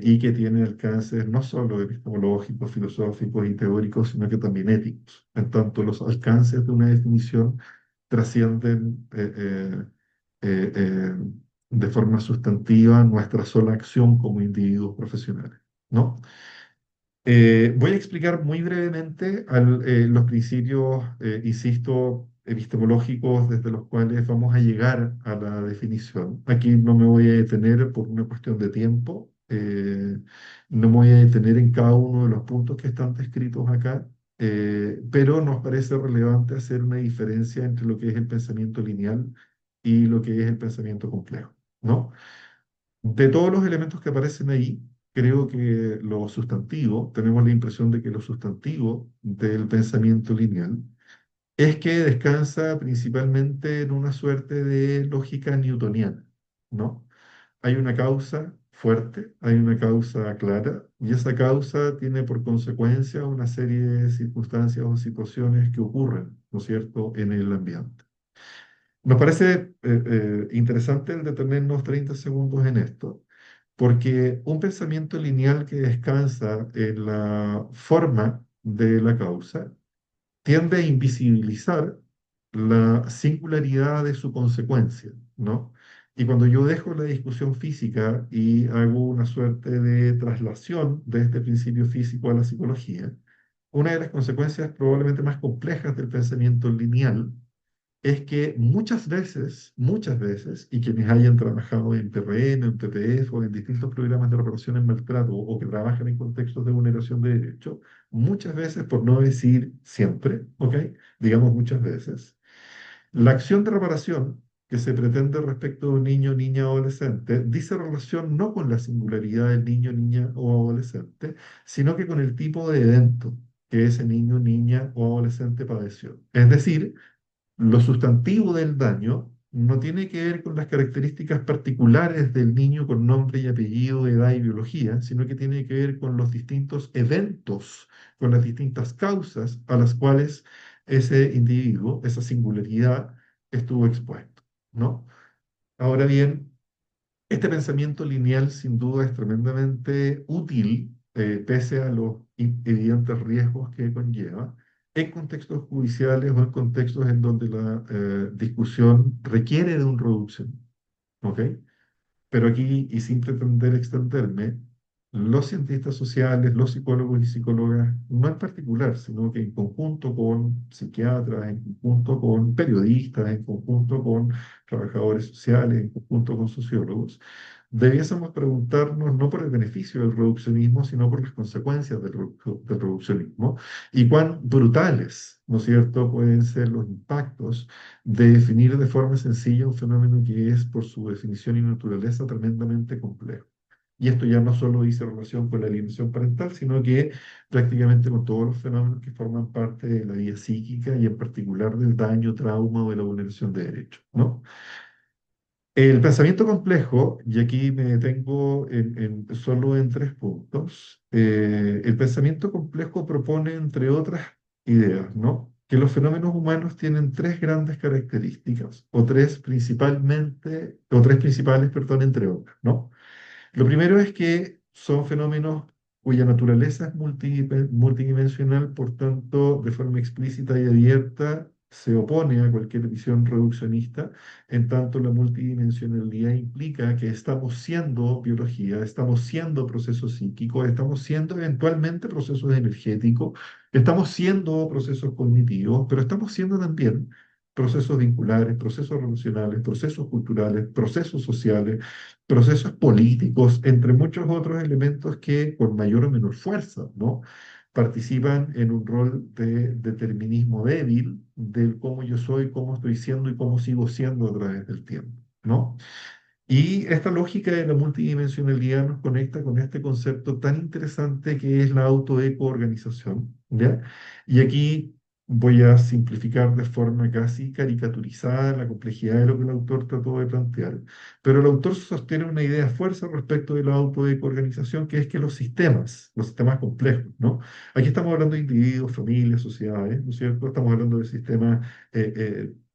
y que tiene alcances no solo epistemológicos, filosóficos y teóricos, sino que también éticos. En tanto, los alcances de una definición trascienden de forma sustantiva nuestra sola acción como individuos profesionales, ¿no? Voy a explicar muy brevemente los principios, insisto, epistemológicos desde los cuales vamos a llegar a la definición. Aquí no me voy a detener por una cuestión de tiempo, no me voy a detener en cada uno de los puntos que están descritos acá, pero nos parece relevante hacer una diferencia entre lo que es el pensamiento lineal y lo que es el pensamiento complejo, ¿no? De todos los elementos que aparecen ahí, creo que lo sustantivo, tenemos la impresión de que lo sustantivo del pensamiento lineal es que descansa principalmente en una suerte de lógica newtoniana, ¿no? Hay una causa fuerte, hay una causa clara, y esa causa tiene por consecuencia una serie de circunstancias o situaciones que ocurren, ¿no es cierto?, en el ambiente. Nos parece interesante el detenernos 30 segundos en esto, porque un pensamiento lineal que descansa en la forma de la causa tiende a invisibilizar la singularidad de su consecuencia, ¿no? Y cuando yo dejo la discusión física y hago una suerte de traslación de este principio físico a la psicología, una de las consecuencias probablemente más complejas del pensamiento lineal es que muchas veces, y quienes hayan trabajado en PRM, en PPF o en distintos programas de reparación en maltrato o que trabajan en contextos de vulneración de derechos, muchas veces, por no decir siempre, ¿ok? Digamos muchas veces, la acción de reparación que se pretende respecto de un niño, niña o adolescente dice relación no con la singularidad del niño, niña o adolescente, sino que con el tipo de evento que ese niño, niña o adolescente padeció. Es decir, lo sustantivo del daño no tiene que ver con las características particulares del niño con nombre y apellido, edad y biología, sino que tiene que ver con los distintos eventos, con las distintas causas a las cuales ese individuo, esa singularidad, estuvo expuesto, ¿no? Ahora bien, este pensamiento lineal sin duda es tremendamente útil, pese a los evidentes riesgos que conlleva, en contextos judiciales o en contextos en donde la discusión requiere de un reducción. ¿Ok? Pero aquí, y sin pretender extenderme, los cientistas sociales, los psicólogos y psicólogas, no en particular, sino que en conjunto con psiquiatras, en conjunto con periodistas, en conjunto con trabajadores sociales, en conjunto con sociólogos, debiésemos preguntarnos no por el beneficio del reduccionismo, sino por las consecuencias del reduccionismo y cuán brutales, ¿no es cierto?, pueden ser los impactos de definir de forma sencilla un fenómeno que es, por su definición y naturaleza, tremendamente complejo. Y esto ya no solo dice relación con la alienación parental, sino que prácticamente con todos los fenómenos que forman parte de la vida psíquica y en particular del daño, trauma o de la vulneración de derechos, ¿no? El pensamiento complejo, y aquí me detengo solo en tres puntos, el pensamiento complejo propone, entre otras ideas, ¿no? Que los fenómenos humanos tienen tres grandes características, o tres principales, perdón, entre otras, ¿no? Lo primero es que son fenómenos cuya naturaleza es multidimensional, por tanto, de forma explícita y abierta, se opone a cualquier visión reduccionista, en tanto la multidimensionalidad implica que estamos siendo biología, estamos siendo procesos psíquicos, estamos siendo eventualmente procesos energéticos, estamos siendo procesos cognitivos, pero estamos siendo también procesos vinculares, procesos relacionales, procesos culturales, procesos sociales, procesos políticos, entre muchos otros elementos que con mayor o menor fuerza, ¿no? Participan en un rol de determinismo débil del cómo yo soy, cómo estoy siendo y cómo sigo siendo a través del tiempo, ¿no? Y esta lógica de la multidimensionalidad nos conecta con este concepto tan interesante que es la autoeco-organización, ¿ya? Y aquí voy a simplificar de forma casi caricaturizada la complejidad de lo que el autor trató de plantear, pero el autor sostiene una idea fuerza respecto de la autoeco-organización, que es que los sistemas complejos, ¿no? Aquí estamos hablando de individuos, familias, sociedades, ¿no es cierto? Estamos hablando de sistemas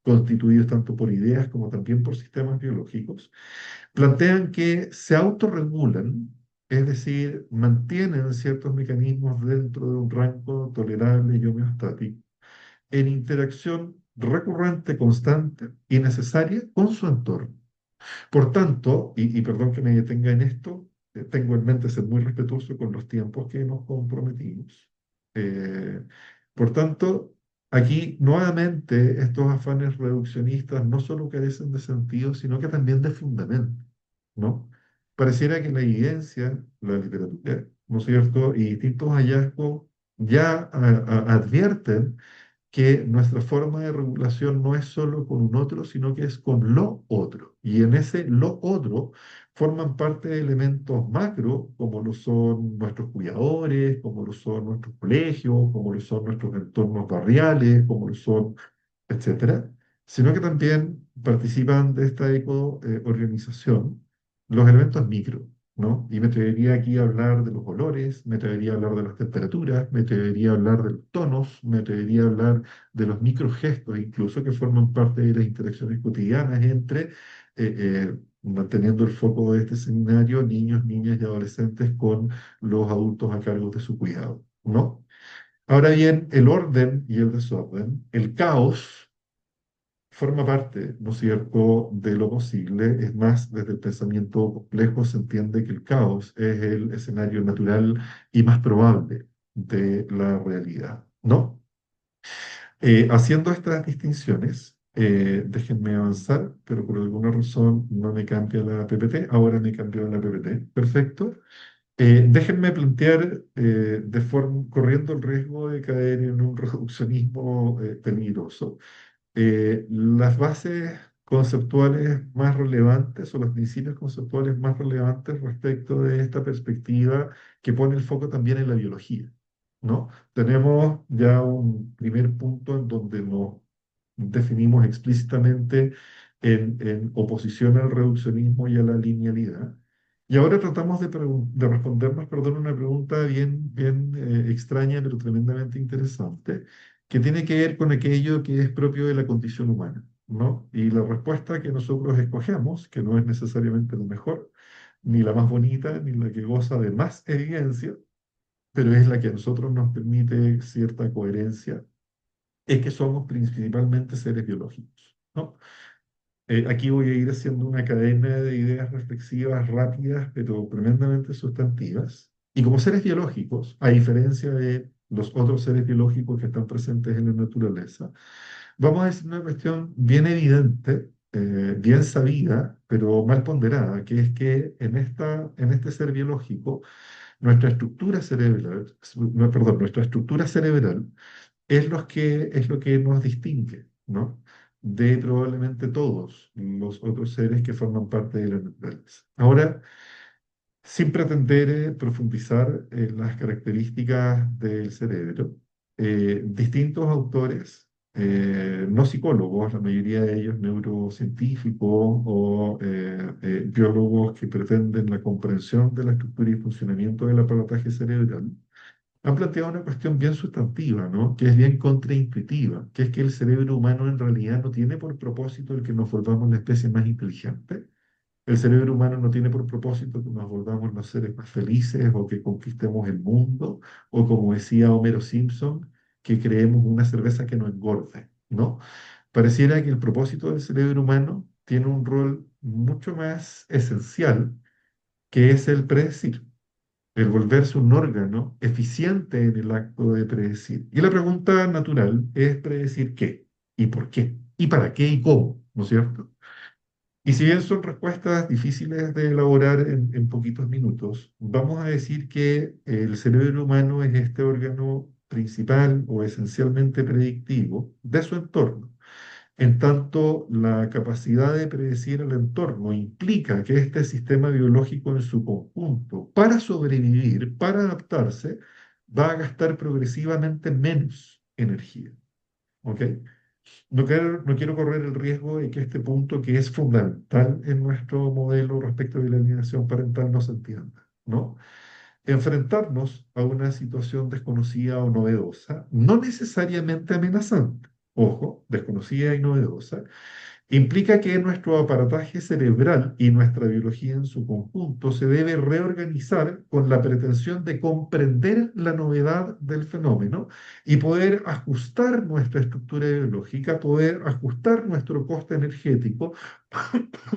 constituidos tanto por ideas como también por sistemas biológicos plantean que se autorregulan, es decir, mantienen ciertos mecanismos dentro de un rango tolerable y homeostático, en interacción recurrente, constante y necesaria con su entorno. Por tanto, y perdón que me detenga en esto, tengo en mente ser muy respetuoso con los tiempos que nos comprometimos. Eh, por tanto, aquí nuevamente estos afanes reduccionistas no solo carecen de sentido, sino que también de fundamento, ¿no? Pareciera que la evidencia, la literatura, ¿no es cierto?, y distintos hallazgos ya advierten que nuestra forma de regulación no es solo con un otro, sino que es con lo otro. Y en ese lo otro forman parte de elementos macro, como lo son nuestros cuidadores, como lo son nuestros colegios, como lo son nuestros entornos barriales, como lo son, etcétera, sino que también participan de esta eco-organización los elementos micro, ¿no? Y me atrevería aquí a hablar de los olores, me atrevería a hablar de las temperaturas, me atrevería a hablar de los tonos, me atrevería a hablar de los microgestos, incluso que forman parte de las interacciones cotidianas entre, manteniendo el foco de este seminario, niños, niñas y adolescentes con los adultos a cargo de su cuidado, ¿no? Ahora bien, el orden y el desorden, el caos, forma parte, ¿no es cierto?, de lo posible. Es más, desde el pensamiento complejo se entiende que el caos es el escenario natural y más probable de la realidad, ¿no? Haciendo estas distinciones, déjenme avanzar, pero por alguna razón no me cambia la PPT, ahora me cambió la PPT, perfecto. Déjenme plantear, corriendo el riesgo de caer en un reduccionismo peligroso, las bases conceptuales más relevantes o los principios conceptuales más relevantes respecto de esta perspectiva que pone el foco también en la biología, ¿no? Tenemos ya un primer punto en donde nos definimos explícitamente en oposición al reduccionismo y a la linealidad. Y ahora tratamos de respondernos, perdón, una pregunta bien extraña, pero tremendamente interesante, que tiene que ver con aquello que es propio de la condición humana, ¿no? Y la respuesta que nosotros escogemos, que no es necesariamente la mejor, ni la más bonita, ni la que goza de más evidencia, pero es la que a nosotros nos permite cierta coherencia, es que somos principalmente seres biológicos, ¿no? Aquí voy a ir haciendo una cadena de ideas reflexivas rápidas, pero tremendamente sustantivas. Y como seres biológicos, a diferencia de los otros seres biológicos que están presentes en la naturaleza, vamos a decir una cuestión bien evidente, bien sabida, pero mal ponderada, que es que en este ser biológico, nuestra estructura cerebral, no, perdón, nuestra estructura cerebral es lo que nos distingue, ¿no? De probablemente todos los otros seres que forman parte de la naturaleza. Ahora, sin pretender profundizar en las características del cerebro, distintos autores, no psicólogos, la mayoría de ellos neurocientíficos o biólogos que pretenden la comprensión de la estructura y funcionamiento del aparataje cerebral, han planteado una cuestión bien sustantiva, ¿no? Que es bien contraintuitiva, que es que el cerebro humano en realidad no tiene por propósito el que nos volvamos la especie más inteligente. El cerebro humano no tiene por propósito que nos volvamos los seres más felices o que conquistemos el mundo, o como decía Homero Simpson, que creemos una cerveza que no engorde, ¿no? Pareciera que el propósito del cerebro humano tiene un rol mucho más esencial, que es el predecir, el volverse un órgano eficiente en el acto de predecir. Y la pregunta natural es predecir qué, y por qué, y para qué y cómo, ¿no es cierto? Y si bien son respuestas difíciles de elaborar en poquitos minutos, vamos a decir que el cerebro humano es este órgano principal o esencialmente predictivo de su entorno. En tanto, la capacidad de predecir el entorno implica que este sistema biológico en su conjunto, para sobrevivir, para adaptarse, va a gastar progresivamente menos energía. ¿Ok? No quiero correr el riesgo de que este punto, que es fundamental en nuestro modelo respecto de la alienación parental, no se entienda, ¿no? Enfrentarnos a una situación desconocida o novedosa, no necesariamente amenazante, ojo, desconocida y novedosa, implica que nuestro aparataje cerebral y nuestra biología en su conjunto se debe reorganizar con la pretensión de comprender la novedad del fenómeno y poder ajustar nuestra estructura biológica, poder ajustar nuestro coste energético,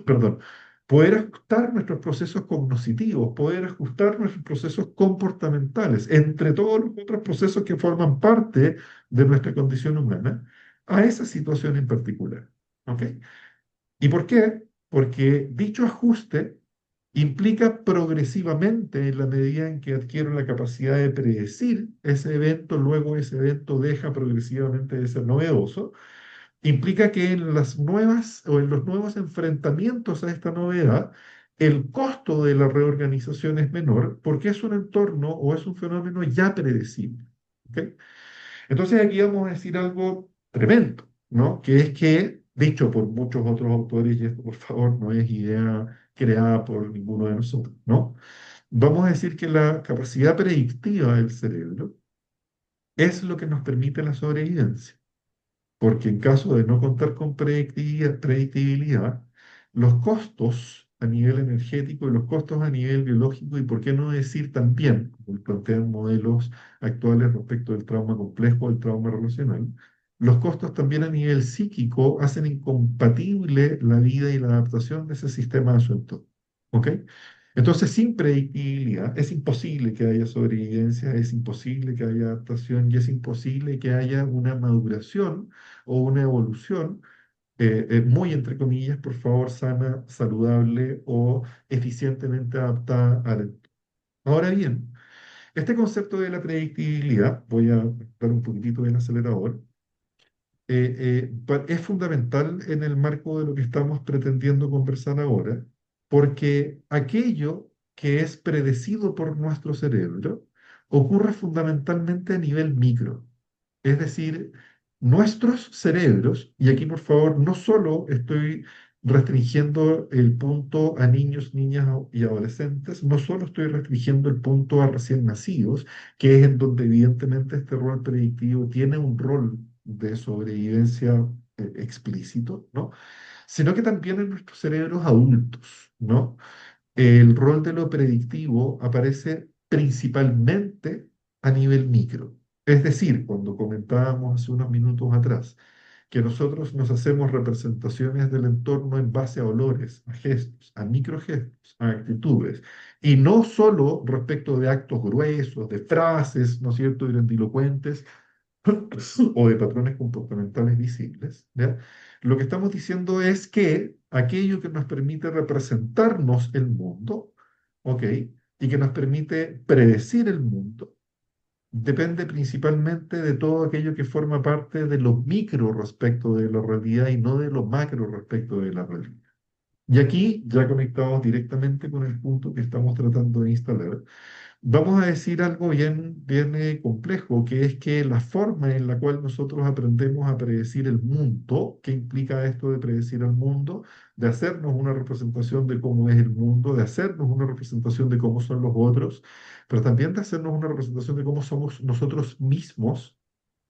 perdón, poder ajustar nuestros procesos cognitivos, poder ajustar nuestros procesos comportamentales, entre todos los otros procesos que forman parte de nuestra condición humana, a esa situación en particular. ¿Ok? ¿Y por qué? Porque dicho ajuste implica progresivamente, en la medida en que adquiero la capacidad de predecir ese evento, luego ese evento deja progresivamente de ser novedoso, implica que en las nuevas o en los nuevos enfrentamientos a esta novedad, el costo de la reorganización es menor porque es un entorno o es un fenómeno ya predecible. ¿Ok? Entonces aquí vamos a decir algo tremendo, ¿no? Que es que, dicho por muchos otros autores, y esto por favor no es idea creada por ninguno de nosotros, ¿no? Vamos a decir que la capacidad predictiva del cerebro es lo que nos permite la sobrevivencia, porque en caso de no contar con predictibilidad, los costos a nivel energético y los costos a nivel biológico, y por qué no decir también, como plantean modelos actuales respecto del trauma complejo, el trauma relacional, los costos también a nivel psíquico hacen incompatible la vida y la adaptación de ese sistema a su entorno. ¿Ok? Entonces, sin predictibilidad, es imposible que haya sobrevivencia, es imposible que haya adaptación y es imposible que haya una maduración o una evolución muy, entre comillas, por favor, sana, saludable o eficientemente adaptada al entorno. Ahora bien, este concepto de la predictibilidad, voy a dar un poquitito del acelerador, es fundamental en el marco de lo que estamos pretendiendo conversar ahora, porque aquello que es predecido por nuestro cerebro ocurre fundamentalmente a nivel micro. Es decir, nuestros cerebros, y aquí por favor no solo estoy restringiendo el punto a niños, niñas y adolescentes, no solo estoy restringiendo el punto a recién nacidos, que es en donde evidentemente este rol predictivo tiene un rol de sobrevivencia explícito, ¿no? Sino que también en nuestros cerebros adultos, ¿no? El rol de lo predictivo aparece principalmente a nivel micro. Es decir, cuando comentábamos hace unos minutos atrás, que nosotros nos hacemos representaciones del entorno en base a olores, a gestos, a microgestos, a actitudes, y no solo respecto de actos gruesos, de frases, ¿no es cierto?, grandilocuentes, o de patrones comportamentales visibles, ¿ya? Lo que estamos diciendo es que aquello que nos permite representarnos el mundo, ¿ok? Y que nos permite predecir el mundo, depende principalmente de todo aquello que forma parte de lo micro respecto de la realidad y no de lo macro respecto de la realidad. Y aquí, ya conectados directamente con el punto que estamos tratando de instalar, vamos a decir algo bien complejo, que es que la forma en la cual nosotros aprendemos a predecir el mundo, ¿qué implica esto de predecir el mundo? De hacernos una representación de cómo es el mundo, de hacernos una representación de cómo son los otros, pero también de hacernos una representación de cómo somos nosotros mismos,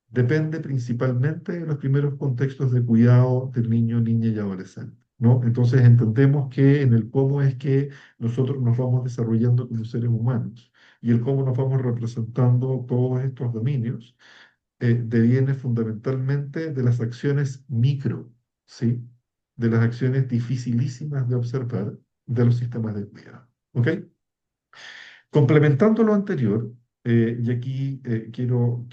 depende principalmente de los primeros contextos de cuidado del niño, niña y adolescente, ¿no? Entonces entendemos que en el cómo es que nosotros nos vamos desarrollando como seres humanos y el cómo nos vamos representando todos estos dominios, deviene fundamentalmente de las acciones micro, ¿sí? De las acciones dificilísimas de observar de los sistemas de cuidado, ¿ok? Complementando lo anterior, y aquí quiero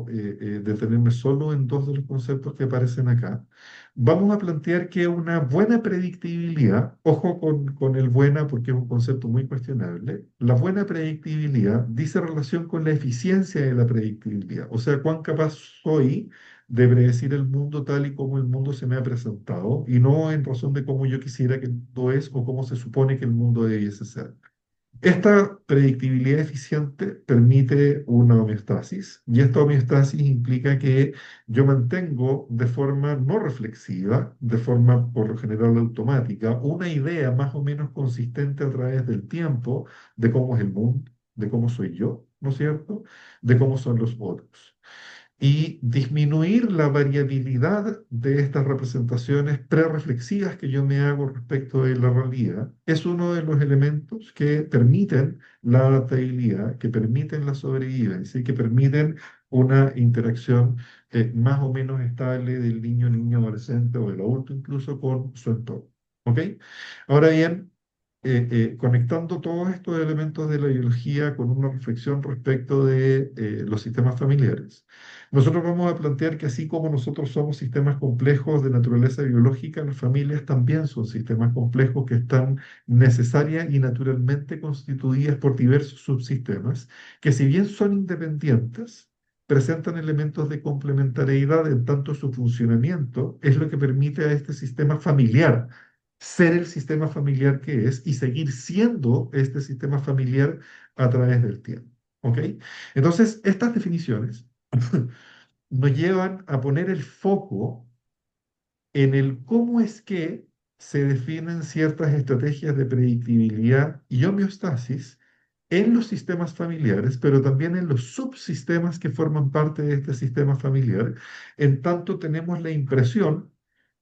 detenerme solo en dos de los conceptos que aparecen acá, vamos a plantear que una buena predictibilidad, ojo con el buena porque es un concepto muy cuestionable, la buena predictibilidad dice relación con la eficiencia de la predictibilidad, o sea, cuán capaz soy de predecir el mundo tal y como el mundo se me ha presentado y no en razón de cómo yo quisiera que el mundo es o cómo se supone que el mundo debiese ser. Esta predictibilidad eficiente permite una homeostasis y esta homeostasis implica que yo mantengo de forma no reflexiva, de forma por lo general automática, una idea más o menos consistente a través del tiempo de cómo es el mundo, de cómo soy yo, ¿no es cierto? De cómo son los otros y disminuir la variabilidad de estas representaciones prerreflexivas que yo me hago respecto de la realidad es uno de los elementos que permiten la adaptabilidad, que permiten la sobrevivencia y que permiten una interacción más o menos estable del niño, niño, adolescente o del adulto incluso con su entorno. ¿Ok? Ahora bien, conectando todos estos elementos de la biología con una reflexión respecto de los sistemas familiares. Nosotros vamos a plantear que así como nosotros somos sistemas complejos de naturaleza biológica, las familias también son sistemas complejos que están necesarias y naturalmente constituidas por diversos subsistemas, que si bien son independientes, presentan elementos de complementariedad en tanto su funcionamiento es lo que permite a este sistema familiar ser el sistema familiar que es y seguir siendo este sistema familiar a través del tiempo. ¿Ok? Entonces, estas definiciones nos llevan a poner el foco en el cómo es que se definen ciertas estrategias de predictibilidad y homeostasis en los sistemas familiares, pero también en los subsistemas que forman parte de este sistema familiar. En tanto, tenemos la impresión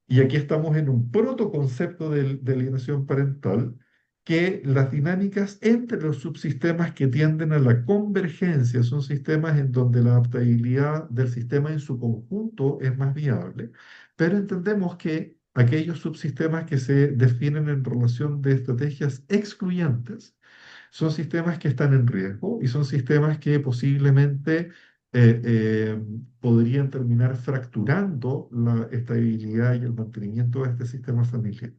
y aquí estamos en un protoconcepto de alienación parental, que las dinámicas entre los subsistemas que tienden a la convergencia son sistemas en donde la adaptabilidad del sistema en su conjunto es más viable, pero entendemos que aquellos subsistemas que se definen en relación de estrategias excluyentes son sistemas que están en riesgo y son sistemas que posiblemente eh, eh, podrían terminar fracturando la estabilidad y el mantenimiento de este sistema familiar.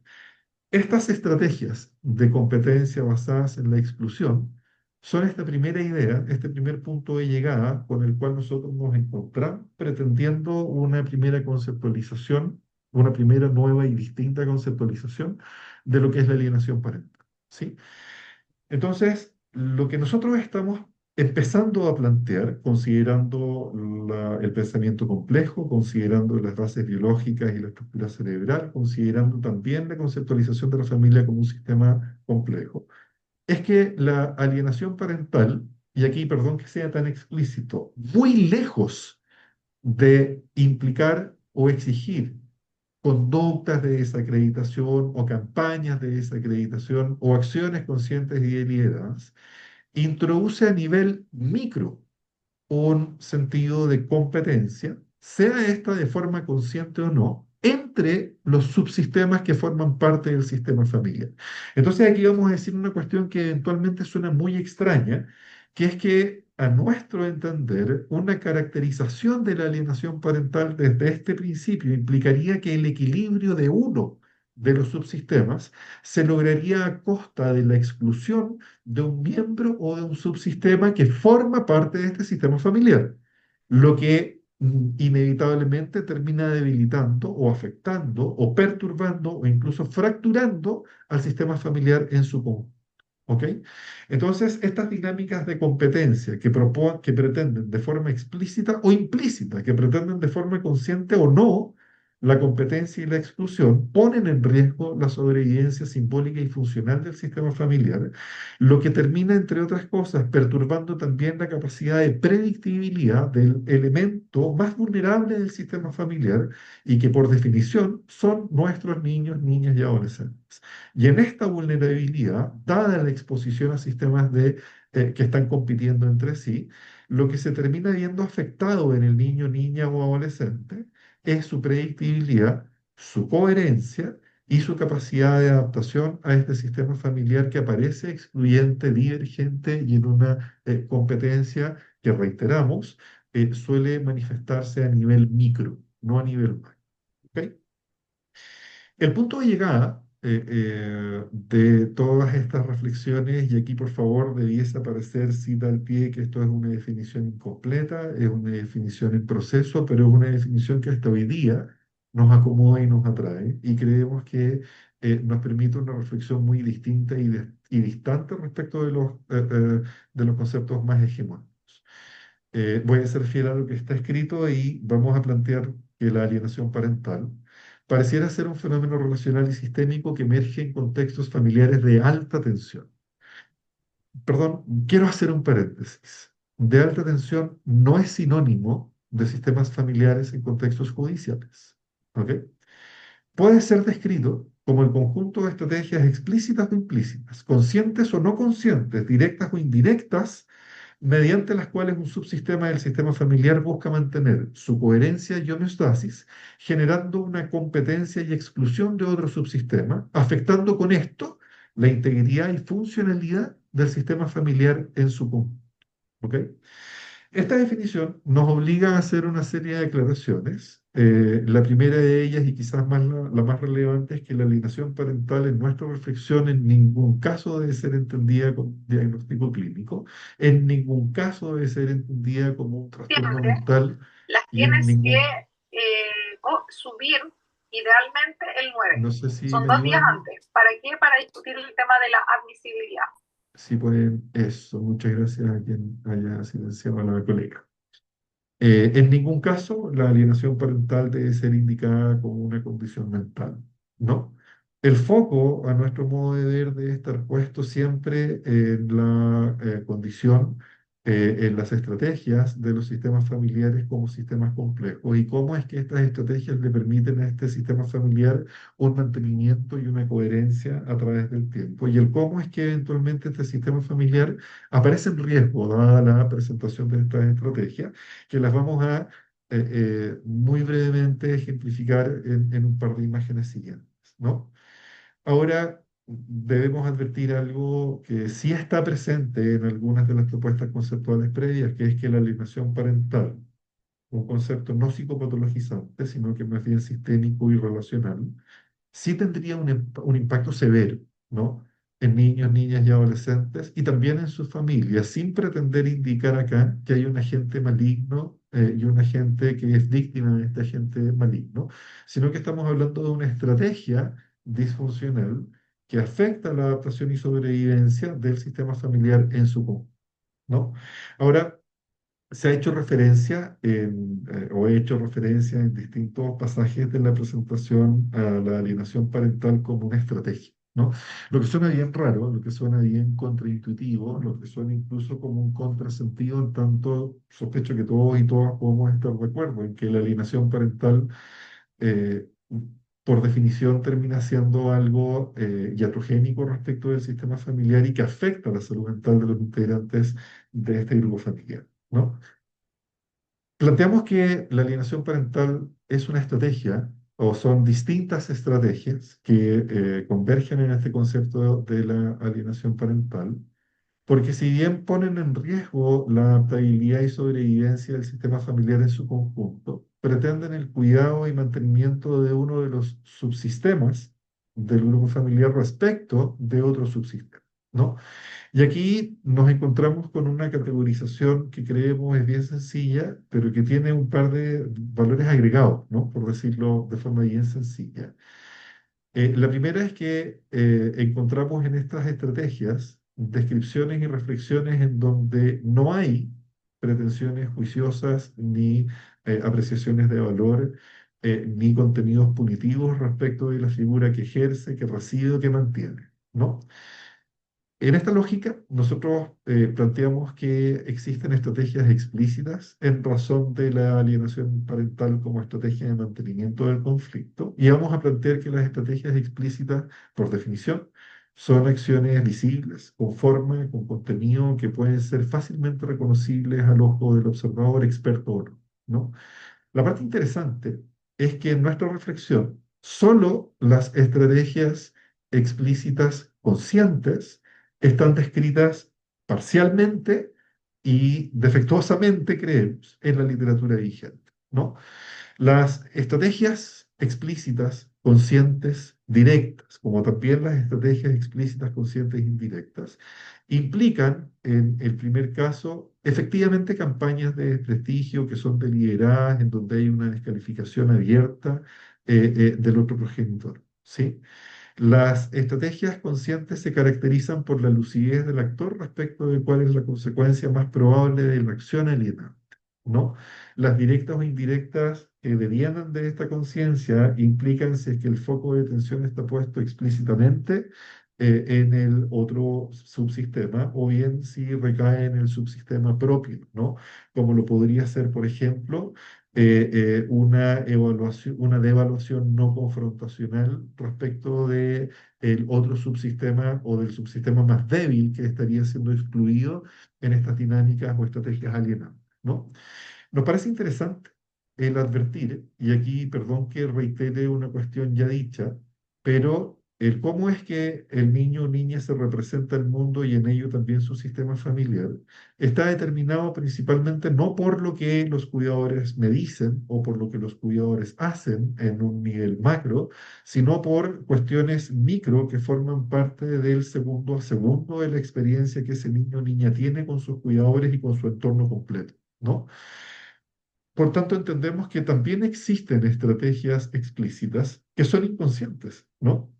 Estas estrategias de competencia basadas en la exclusión son esta primera idea, este primer punto de llegada con el cual nosotros nos encontramos pretendiendo una primera conceptualización, una primera nueva y distinta conceptualización de lo que es la alienación parental. ¿Sí? Entonces, lo que nosotros estamos empezando a plantear, considerando el pensamiento complejo, considerando las bases biológicas y la estructura cerebral, considerando también la conceptualización de la familia como un sistema complejo, es que la alienación parental, y aquí perdón que sea tan explícito, muy lejos de implicar o exigir conductas de desacreditación o campañas de desacreditación o acciones conscientes y deliberadas, introduce a nivel micro un sentido de competencia, sea esta de forma consciente o no, entre los subsistemas que forman parte del sistema familiar. Entonces aquí vamos a decir una cuestión que eventualmente suena muy extraña, que es que a nuestro entender, una caracterización de la alienación parental desde este principio implicaría que el equilibrio de uno de los subsistemas se lograría a costa de la exclusión de un miembro o de un subsistema que forma parte de este sistema familiar, lo que inevitablemente termina debilitando o afectando o perturbando o incluso fracturando al sistema familiar en su conjunto. ¿Ok? Entonces, estas dinámicas de competencia que pretenden de forma explícita o implícita, que pretenden de forma consciente o no, la competencia y la exclusión, ponen en riesgo la sobrevivencia simbólica y funcional del sistema familiar, lo que termina, entre otras cosas, perturbando también la capacidad de predictibilidad del elemento más vulnerable del sistema familiar y que por definición son nuestros niños, niñas y adolescentes. Y en esta vulnerabilidad, dada la exposición a sistemas que están compitiendo entre sí, lo que se termina viendo afectado en el niño, niña o adolescente es su predictibilidad, su coherencia y su capacidad de adaptación a este sistema familiar que aparece excluyente, divergente y en una competencia que, reiteramos, suele manifestarse a nivel micro, no a nivel macro. ¿Ok? El punto de llegada de todas estas reflexiones, y aquí por favor debiese aparecer cita al pie que esto es una definición incompleta, es una definición en proceso, pero es una definición que hasta hoy día nos acomoda y nos atrae, y creemos que nos permite una reflexión muy distinta y distante respecto de los conceptos más hegemónicos. Voy a ser fiel a lo que está escrito y vamos a plantear que la alienación parental pareciera ser un fenómeno relacional y sistémico que emerge en contextos familiares de alta tensión. Perdón, quiero hacer un paréntesis. De alta tensión no es sinónimo de sistemas familiares en contextos judiciales. ¿Ok? Puede ser descrito como el conjunto de estrategias explícitas o implícitas, conscientes o no conscientes, directas o indirectas, mediante las cuales un subsistema del sistema familiar busca mantener su coherencia y homeostasis, generando una competencia y exclusión de otro subsistema, afectando con esto la integridad y funcionalidad del sistema familiar en su conjunto. ¿Ok? Esta definición nos obliga a hacer una serie de declaraciones. La primera de ellas, y quizás la más relevante, es que la alienación parental en nuestra reflexión en ningún caso debe ser entendida como diagnóstico clínico, en ningún caso debe ser entendida como un trastorno Siempre mental las y en tienes que ningún, subir idealmente el no 9. sé si Son me 2 días ayudan, antes. ¿Para qué? Para discutir el tema de la admisibilidad. si ponen eso. Muchas gracias a quien haya silenciado a la colega. En ningún caso la alienación parental debe ser indicada como una condición mental, ¿no? El foco, a nuestro modo de ver, debe estar puesto siempre en la condición, en las estrategias de los sistemas familiares como sistemas complejos y cómo es que estas estrategias le permiten a este sistema familiar un mantenimiento y una coherencia a través del tiempo y el cómo es que eventualmente este sistema familiar aparece en riesgo dada la presentación de estas estrategias que las vamos a muy brevemente ejemplificar en un par de imágenes siguientes, ¿no? Ahora debemos advertir algo que sí está presente en algunas de las propuestas conceptuales previas, que es que la alienación parental, un concepto no psicopatologizante, sino que más bien sistémico y relacional, sí tendría un impacto severo, ¿no? En niños, niñas y adolescentes y también en sus familias, sin pretender indicar acá que hay un agente maligno y un agente que es víctima de este agente maligno, sino que estamos hablando de una estrategia disfuncional que afecta la adaptación y sobrevivencia del sistema familiar en su conjunto. ¿no? Ahora, se ha hecho referencia o he hecho referencia en distintos pasajes de la presentación a la alienación parental como una estrategia, ¿no? Lo que suena bien raro, lo que suena bien contraintuitivo, lo que suena incluso como un contrasentido, en tanto sospecho que todos y todas podemos estar de acuerdo en que la alienación parental, eh, por definición, termina siendo algo iatrogénico respecto del sistema familiar y que afecta la salud mental de los integrantes de este grupo familiar, ¿no? Planteamos que la alienación parental es una estrategia o son distintas estrategias que convergen en este concepto de la alienación parental, porque si bien ponen en riesgo la adaptabilidad y sobrevivencia del sistema familiar en su conjunto, pretenden el cuidado y mantenimiento de uno de los subsistemas del grupo familiar respecto de otro subsistema, ¿no? Y aquí nos encontramos con una categorización que creemos es bien sencilla, pero que tiene un par de valores agregados, ¿no? Por decirlo de forma bien sencilla. La primera es que encontramos en estas estrategias descripciones y reflexiones en donde no hay pretensiones juiciosas ni apreciaciones de valor, ni contenidos punitivos respecto de la figura que ejerce, que reside o que mantiene, ¿no? En esta lógica, nosotros planteamos que existen estrategias explícitas en razón de la alienación parental como estrategia de mantenimiento del conflicto, y vamos a plantear que las estrategias explícitas, por definición, son acciones visibles, con forma, con contenido, que pueden ser fácilmente reconocibles al ojo del observador, experto o no, ¿no? La parte interesante es que en nuestra reflexión, solo las estrategias explícitas conscientes están descritas parcialmente y defectuosamente, creemos, en la literatura vigente, ¿no? Las estrategias explícitas, conscientes, directas, como también las estrategias explícitas, conscientes e indirectas, implican, en el primer caso, efectivamente campañas de desprestigio que son deliberadas, en donde hay una descalificación abierta del otro progenitor, ¿sí? Las estrategias conscientes se caracterizan por la lucidez del actor respecto de cuál es la consecuencia más probable de la acción alienante, ¿no? Las directas o indirectas que devienen de esta conciencia implican si es que el foco de atención está puesto explícitamente en el otro subsistema o bien si recae en el subsistema propio, ¿no? Como lo podría ser, por ejemplo, una evaluación, una devaluación no confrontacional respecto de el otro subsistema o del subsistema más débil que estaría siendo excluido en estas dinámicas o estrategias alienantes, ¿no? Nos parece interesante el advertir, y aquí perdón que reitere una cuestión ya dicha, pero el cómo es que el niño o niña se representa el mundo y en ello también su sistema familiar, está determinado principalmente no por lo que los cuidadores me dicen o por lo que los cuidadores hacen en un nivel macro, sino por cuestiones micro que forman parte del segundo a segundo de la experiencia que ese niño o niña tiene con sus cuidadores y con su entorno completo, ¿no? Por tanto, entendemos que también existen estrategias explícitas que son inconscientes, ¿no?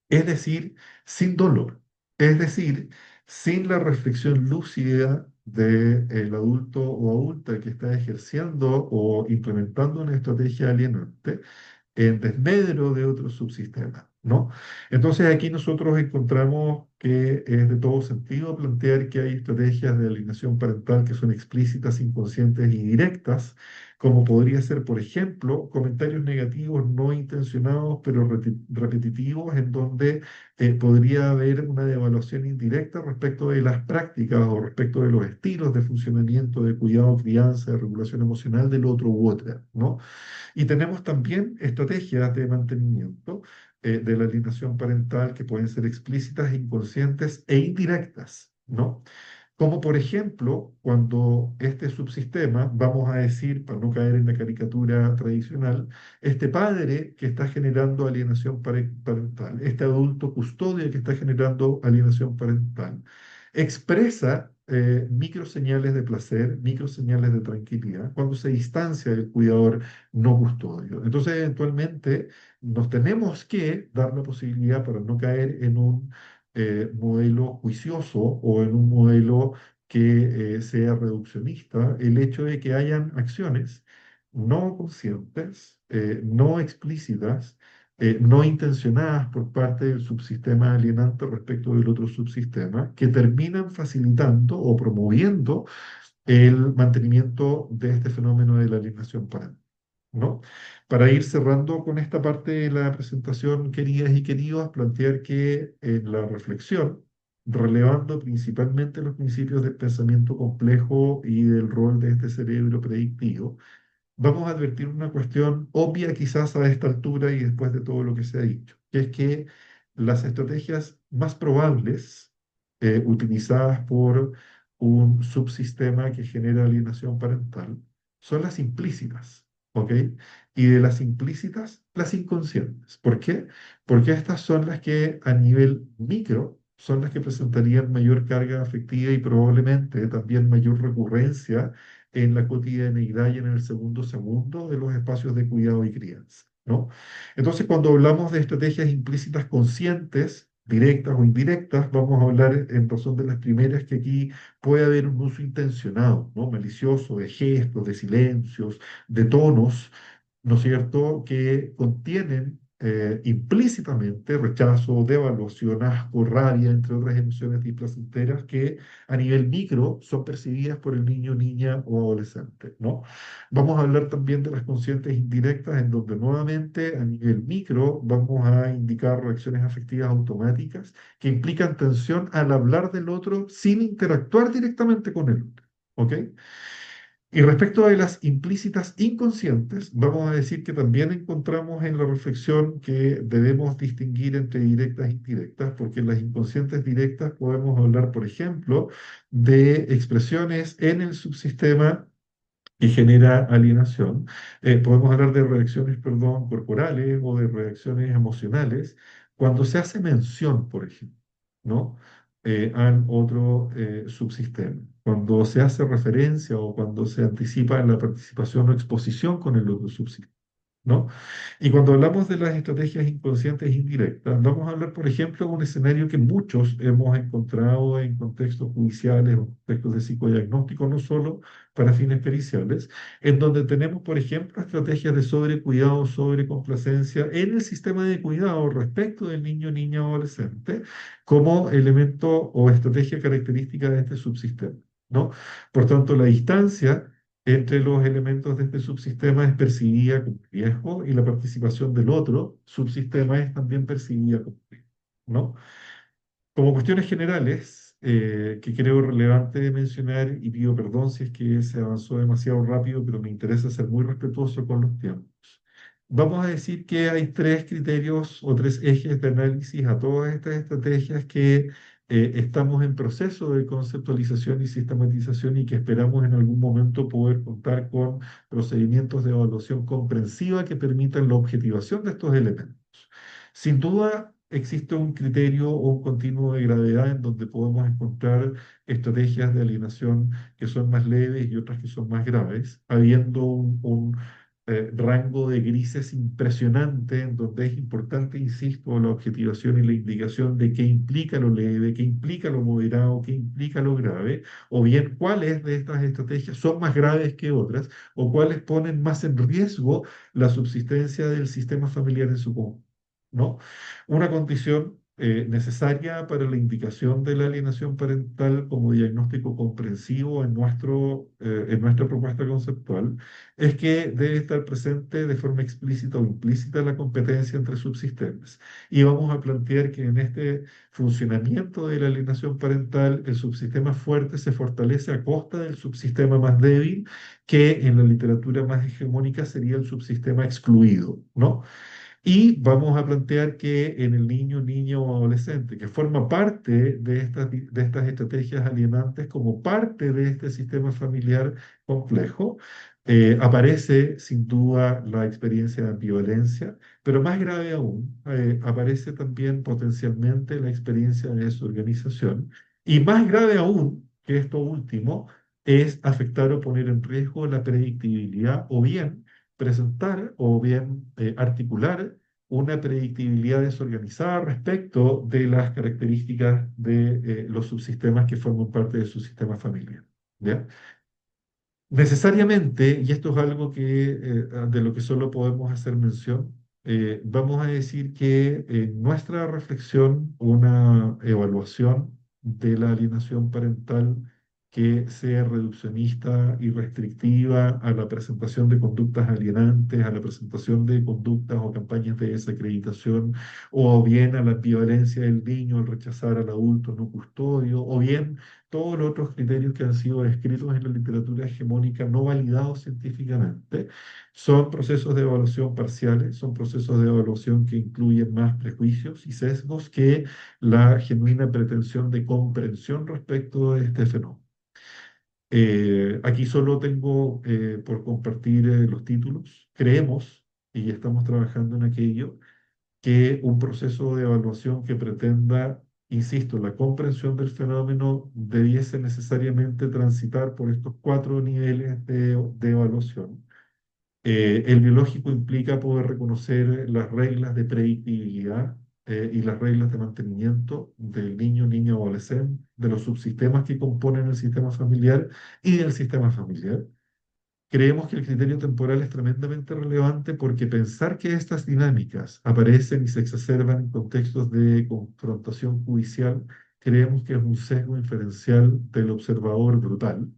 Es decir, sin dolor, es decir, sin la reflexión lúcida del adulto o adulta que está ejerciendo o implementando una estrategia alienante en desmedro de otros subsistemas, ¿no? Entonces aquí nosotros encontramos que es de todo sentido plantear que hay estrategias de alienación parental que son explícitas, inconscientes y directas, como podría ser, por ejemplo, comentarios negativos no intencionados, pero repetitivos, en donde podría haber una devaluación indirecta respecto de las prácticas o respecto de los estilos de funcionamiento, de cuidado, crianza, de regulación emocional del otro u otra, ¿no? Y tenemos también estrategias de mantenimiento de la alienación parental que pueden ser explícitas, inconscientes e indirectas, ¿no? Como por ejemplo, cuando este subsistema, vamos a decir, para no caer en la caricatura tradicional, este padre que está generando alienación parental, este adulto custodio que está generando alienación parental, expresa microseñales de placer, microseñales de tranquilidad, cuando se distancia del cuidador no custodio. Entonces, eventualmente, nos tenemos que dar la posibilidad para no caer en un modelo juicioso o en un modelo que sea reduccionista el hecho de que hayan acciones no conscientes, no explícitas, no intencionadas por parte del subsistema alienante respecto del otro subsistema, que terminan facilitando o promoviendo el mantenimiento de este fenómeno de la alienación parental, ¿no? Para ir cerrando con esta parte de la presentación, queridas y queridos, plantear que en la reflexión, relevando principalmente los principios del pensamiento complejo y del rol de este cerebro predictivo, vamos a advertir una cuestión obvia quizás a esta altura y después de todo lo que se ha dicho, que es que las estrategias más probables utilizadas por un subsistema que genera alienación parental son las implícitas, ¿ok? Y de las implícitas, las inconscientes. ¿Por qué? Porque estas son las que a nivel micro son las que presentarían mayor carga afectiva y probablemente también mayor recurrencia en la cotidianeidad y en el segundo de los espacios de cuidado y crianza, ¿no? Entonces, cuando hablamos de estrategias implícitas conscientes, directas o indirectas, vamos a hablar en razón de las primeras que aquí puede haber un uso intencionado, ¿no? Malicioso, de gestos, de silencios, de tonos, ¿no es cierto?, que contienen implícitamente rechazo, devaluación, asco, rabia, entre otras emociones displacenteras que a nivel micro son percibidas por el niño, niña o adolescente, ¿no? Vamos a hablar también de las conscientes indirectas, en donde nuevamente a nivel micro vamos a indicar reacciones afectivas automáticas que implican tensión al hablar del otro sin interactuar directamente con el otro, ¿ok? Y respecto de las implícitas inconscientes, vamos a decir que también encontramos en la reflexión que debemos distinguir entre directas e indirectas, porque en las inconscientes directas podemos hablar, por ejemplo, de expresiones en el subsistema que genera alienación. Podemos hablar de reacciones, perdón, corporales o de reacciones emocionales cuando se hace mención, por ejemplo, ¿no? A otro subsistema. Cuando se hace referencia o cuando se anticipa la participación o exposición con el otro subsistema, ¿no? Y cuando hablamos de las estrategias inconscientes e indirectas, vamos a hablar, por ejemplo, de un escenario que muchos hemos encontrado en contextos judiciales o contextos de psicodiagnóstico, no solo para fines periciales, en donde tenemos, por ejemplo, estrategias de sobrecuidado, sobrecomplacencia en el sistema de cuidado respecto del niño, niña o adolescente, como elemento o estrategia característica de este subsistema, ¿no? Por tanto, la distancia entre los elementos de este subsistema es percibida como riesgo y la participación del otro subsistema es también percibida como riesgo, ¿no? Como cuestiones generales, que creo relevante mencionar, y pido perdón si es que se avanzó demasiado rápido, pero me interesa ser muy respetuoso con los tiempos. Vamos a decir que hay tres criterios o tres ejes de análisis a todas estas estrategias que estamos en proceso de conceptualización y sistematización y que esperamos en algún momento poder contar con procedimientos de evaluación comprensiva que permitan la objetivación de estos elementos. Sin duda, existe un criterio o un continuo de gravedad en donde podemos encontrar estrategias de alienación que son más leves y otras que son más graves, habiendo un rango de grises impresionante en donde es importante, insisto, la objetivación y la indicación de qué implica lo leve, qué implica lo moderado, qué implica lo grave, o bien cuáles de estas estrategias son más graves que otras, o cuáles ponen más en riesgo la subsistencia del sistema familiar en su conjunto, ¿no? Una condición necesaria para la indicación de la alienación parental como diagnóstico comprensivo en nuestra propuesta conceptual es que debe estar presente de forma explícita o implícita la competencia entre subsistemas. Y vamos a plantear que en este funcionamiento de la alienación parental, el subsistema fuerte se fortalece a costa del subsistema más débil, que en la literatura más hegemónica sería el subsistema excluido, ¿no? Y vamos a plantear que en el niño, niña o adolescente, que forma parte de estas estrategias alienantes como parte de este sistema familiar complejo, aparece sin duda la experiencia de ambivalencia, pero más grave aún, aparece también potencialmente la experiencia de desorganización. Y más grave aún que esto último es afectar o poner en riesgo la predictibilidad o bien presentar o bien articular una predictibilidad desorganizada respecto de las características de los subsistemas que forman parte de su sistema familiar. ¿Ya? Necesariamente, y esto es algo de lo que solo podemos hacer mención, vamos a decir que en nuestra reflexión, una evaluación de la alienación parental que sea reduccionista y restrictiva a la presentación de conductas alienantes, a la presentación de conductas o campañas de desacreditación, o bien a la ambivalencia del niño al rechazar al adulto no custodio, o bien todos los otros criterios que han sido descritos en la literatura hegemónica no validados científicamente, son procesos de evaluación parciales, son procesos de evaluación que incluyen más prejuicios y sesgos que la genuina pretensión de comprensión respecto de este fenómeno. Aquí solo tengo por compartir los títulos. Creemos, y estamos trabajando en aquello, que un proceso de evaluación que pretenda, insisto, la comprensión del fenómeno debiese necesariamente transitar por estos cuatro niveles de evaluación. El biológico implica poder reconocer las reglas de predictibilidad y las reglas de mantenimiento del niño, niña o adolescente, de los subsistemas que componen el sistema familiar y del sistema familiar. Creemos que el criterio temporal es tremendamente relevante porque pensar que estas dinámicas aparecen y se exacerban en contextos de confrontación judicial, creemos que es un sesgo inferencial del observador brutal.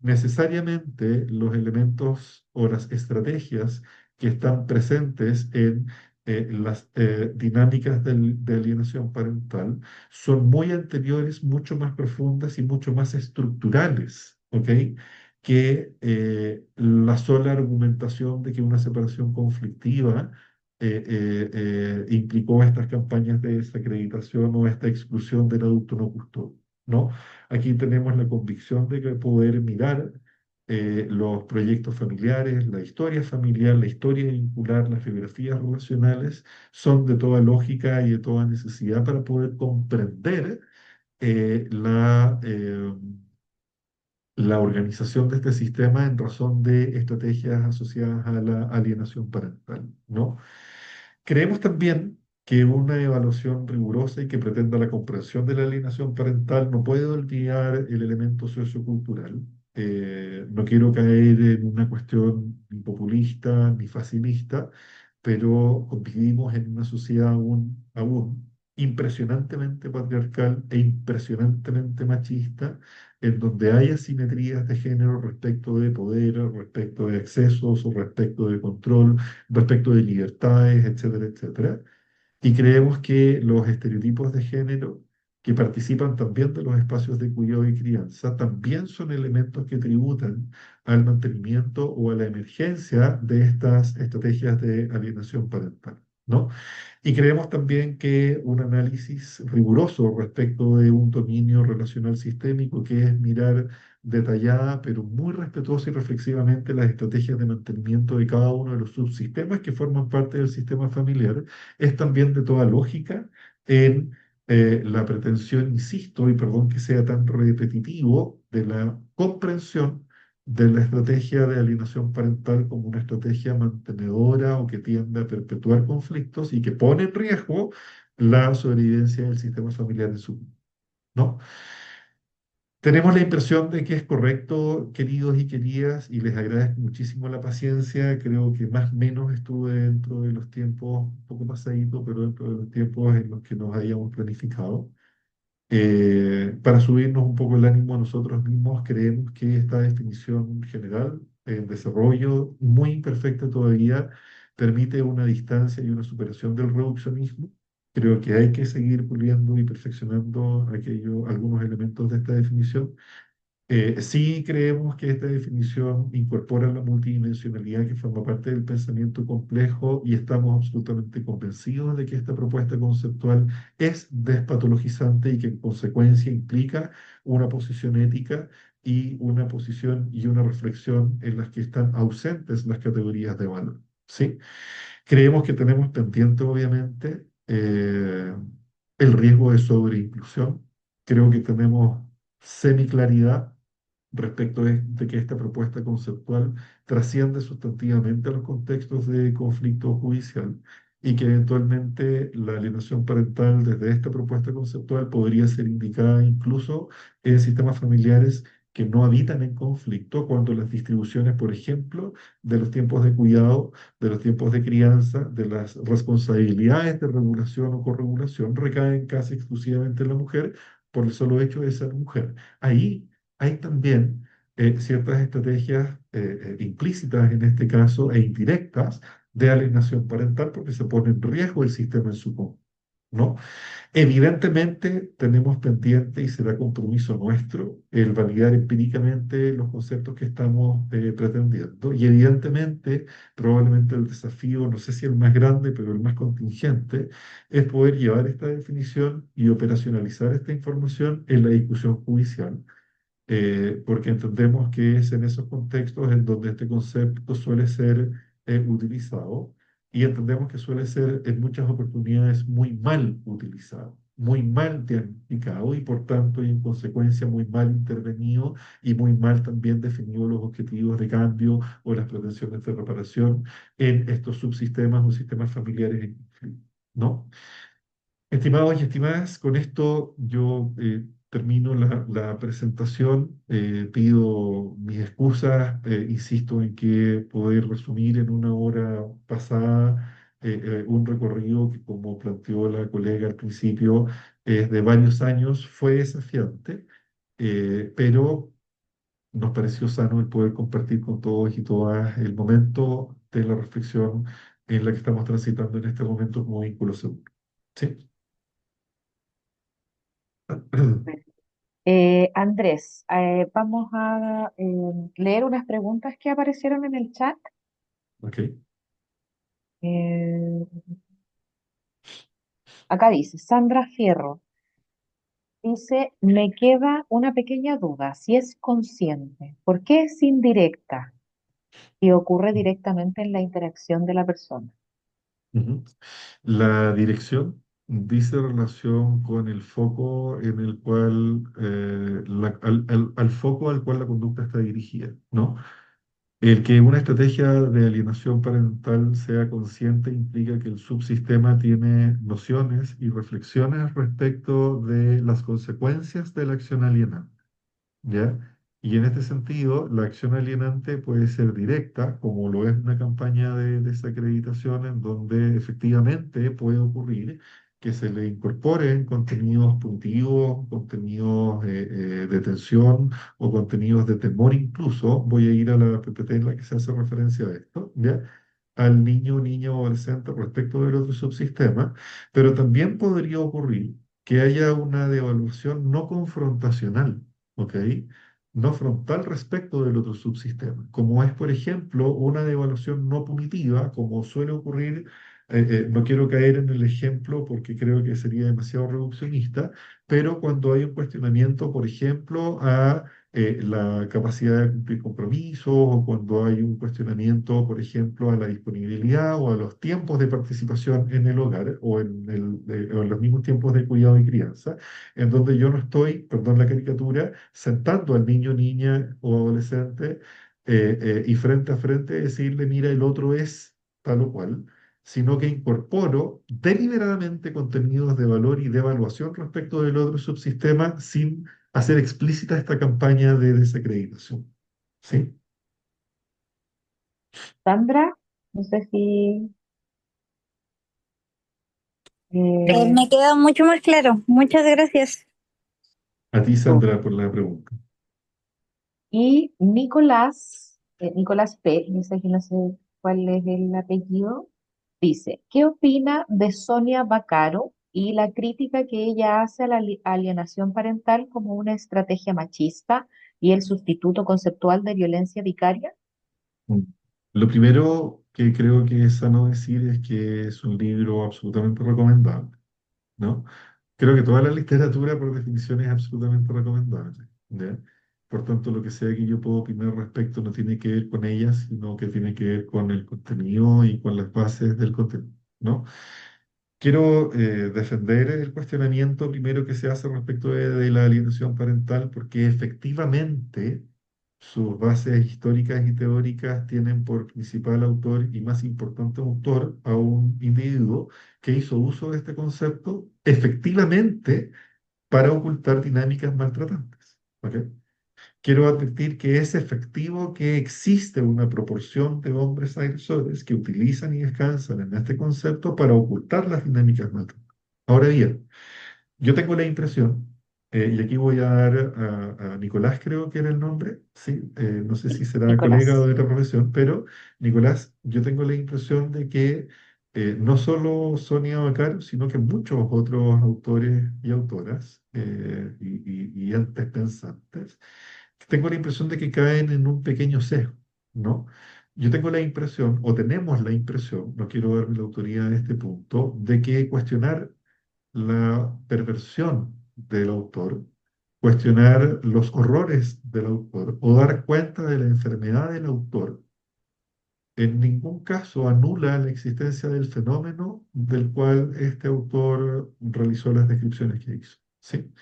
Necesariamente los elementos o las estrategias que están presentes en las dinámicas de alienación parental son muy anteriores, mucho más profundas y mucho más estructurales, ¿ok? Que la sola argumentación de que una separación conflictiva implicó estas campañas de desacreditación o esta exclusión del adulto no custodio, ¿no? Aquí tenemos la convicción de que poder mirar los proyectos familiares, la historia familiar, la historia vincular, las biografías relacionales, son de toda lógica y de toda necesidad para poder comprender la organización de este sistema en razón de estrategias asociadas a la alienación parental, ¿no? Creemos también que una evaluación rigurosa y que pretenda la comprensión de la alienación parental no puede olvidar el elemento sociocultural. No quiero caer en una cuestión ni populista ni facilista, pero vivimos en una sociedad aún impresionantemente patriarcal e impresionantemente machista, en donde hay asimetrías de género respecto de poder, respecto de accesos o respecto de control, respecto de libertades, etcétera, etcétera. Y creemos que los estereotipos de género que participan también de los espacios de cuidado y crianza también son elementos que tributan al mantenimiento o a la emergencia de estas estrategias de alienación parental, ¿no? Y creemos también que un análisis riguroso respecto de un dominio relacional sistémico, que es mirar detallada, pero muy respetuosa y reflexivamente las estrategias de mantenimiento de cada uno de los subsistemas que forman parte del sistema familiar, es también de toda lógica en la pretensión, insisto, y perdón que sea tan repetitivo, de la comprensión de la estrategia de alienación parental como una estrategia mantenedora o que tiende a perpetuar conflictos y que pone en riesgo la sobrevivencia del sistema familiar en su, ¿no? Tenemos la impresión de que es correcto, queridos y queridas, y les agradezco muchísimo la paciencia. Creo que más o menos estuve dentro de los tiempos, un poco pasadito, pero dentro de los tiempos en los que nos habíamos planificado. Para subirnos un poco el ánimo a nosotros mismos, creemos que esta definición general, en desarrollo, muy imperfecta todavía, permite una distancia y una superación del reduccionismo. Creo que hay que seguir puliendo y perfeccionando algunos elementos de esta definición. Sí creemos que esta definición incorpora la multidimensionalidad que forma parte del pensamiento complejo y estamos absolutamente convencidos de que esta propuesta conceptual es despatologizante y que en consecuencia implica una posición ética y una posición y una reflexión en las que están ausentes las categorías de valor. ¿Sí? Creemos que tenemos pendiente, obviamente, el riesgo de sobreinclusión. Creo que tenemos semiclaridad respecto de que esta propuesta conceptual trasciende sustantivamente a los contextos de conflicto judicial y que eventualmente la alienación parental desde esta propuesta conceptual podría ser indicada incluso en sistemas familiares que no habitan en conflicto cuando las distribuciones, por ejemplo, de los tiempos de cuidado, de los tiempos de crianza, de las responsabilidades de regulación o corregulación recaen casi exclusivamente en la mujer por el solo hecho de ser mujer. Ahí hay también ciertas estrategias implícitas en este caso e indirectas de alienación parental porque se pone en riesgo el sistema en su conjunto, ¿no? Evidentemente tenemos pendiente y será compromiso nuestro el validar empíricamente los conceptos que estamos pretendiendo. Y evidentemente, probablemente el desafío, no sé si el más grande, pero el más contingente, es poder llevar esta definición y operacionalizar esta información en la discusión judicial porque entendemos que es en esos contextos en donde este concepto suele ser utilizado y entendemos que suele ser en muchas oportunidades muy mal utilizado, muy mal diagnosticado y por tanto y en consecuencia muy mal intervenido y muy mal también definido los objetivos de cambio o las pretensiones de reparación en estos subsistemas o sistemas familiares en conflicto, ¿no? Estimados y estimadas, con esto yo termino la presentación. Pido mis excusas, insisto en que poder resumir en una hora pasada un recorrido que, como planteó la colega al principio, es de varios años, fue desafiante, pero nos pareció sano el poder compartir con todos y todas el momento de la reflexión en la que estamos transitando en este momento como vínculo seguro. ¿Sí? Andrés, vamos a leer unas preguntas que aparecieron en el chat. Ok. Eh, Acá dice, Sandra Fierro, dice, me queda una pequeña duda, si es consciente, ¿por qué es indirecta y ocurre directamente en la interacción de la persona? Ujú. La dirección dice relación con el foco en el cual, al foco al cual la conducta está dirigida, ¿no? El que una estrategia de alienación parental sea consciente implica que el subsistema tiene nociones y reflexiones respecto de las consecuencias de la acción alienada. ¿Ya? Y en este sentido, la acción alienante puede ser directa, como lo es una campaña de desacreditación, en donde efectivamente puede ocurrir que se le incorporen contenidos punitivos, contenidos de tensión o contenidos de temor incluso. Voy a ir a la PPT en la que se hace referencia a esto, ¿ya? Al niño, niña o adolescente respecto del otro subsistema, pero también podría ocurrir que haya una devaluación no confrontacional, ¿ok? No frontal respecto del otro subsistema, como es, por ejemplo, una devaluación no punitiva, como suele ocurrir, no quiero caer en el ejemplo porque creo que sería demasiado reduccionista, pero cuando hay un cuestionamiento, por ejemplo, a la capacidad de cumplir compromisos, o cuando hay un cuestionamiento, por ejemplo, a la disponibilidad o a los tiempos de participación en el hogar o en los mismos tiempos de cuidado y crianza, en donde yo no estoy, perdón la caricatura, sentando al niño, niña o adolescente y frente a frente decirle, mira, el otro es tal o cual, sino que incorporo deliberadamente contenidos de valor y de evaluación respecto del otro subsistema sin hacer explícita esta campaña de desacreditación. ¿Sí? Sandra, no sé si... eh, Me queda mucho más claro. Muchas gracias. A ti, tú. Sandra, por la pregunta. Y Nicolás, Nicolás P., dice que no sé cuál es el apellido, dice, ¿qué opina de Sonia Baccaro y la crítica que ella hace a la alienación parental como una estrategia machista y el sustituto conceptual de violencia vicaria? Mm. Lo primero que creo que es sano decir es que es un libro absolutamente recomendable, ¿no? Creo que toda la literatura, por definición, es absolutamente recomendable, ¿ya? Por tanto, lo que sea que yo puedo opinar al respecto no tiene que ver con ella, sino que tiene que ver con el contenido y con las bases del contenido, ¿no? Quiero defender el cuestionamiento primero que se hace respecto de la alienación parental, porque efectivamente sus bases históricas y teóricas tienen por principal autor y más importante autor a un individuo que hizo uso de este concepto efectivamente para ocultar dinámicas maltratantes. ¿Ok? Quiero advertir que es efectivo que existe una proporción de hombres agresores que utilizan y descansan en este concepto para ocultar las dinámicas maltratantes. Ahora bien, yo tengo la impresión, y aquí voy a dar a Nicolás, creo que era el nombre, sí, no sé si será colega o Nicolás. de otra profesión, pero Nicolás, yo tengo la impresión de que no solo Sonia Vaccaro, sino que muchos otros autores y autoras y entes pensantes, tengo la impresión de que caen en un pequeño sesgo, ¿no? Yo tengo la impresión, o tenemos la impresión, no quiero darme la autoridad en este punto, de que cuestionar la perversión del autor, cuestionar los horrores del autor o dar cuenta de la enfermedad del autor, en ningún caso anula la existencia del fenómeno del cual este autor realizó las descripciones que hizo. ¿Sí?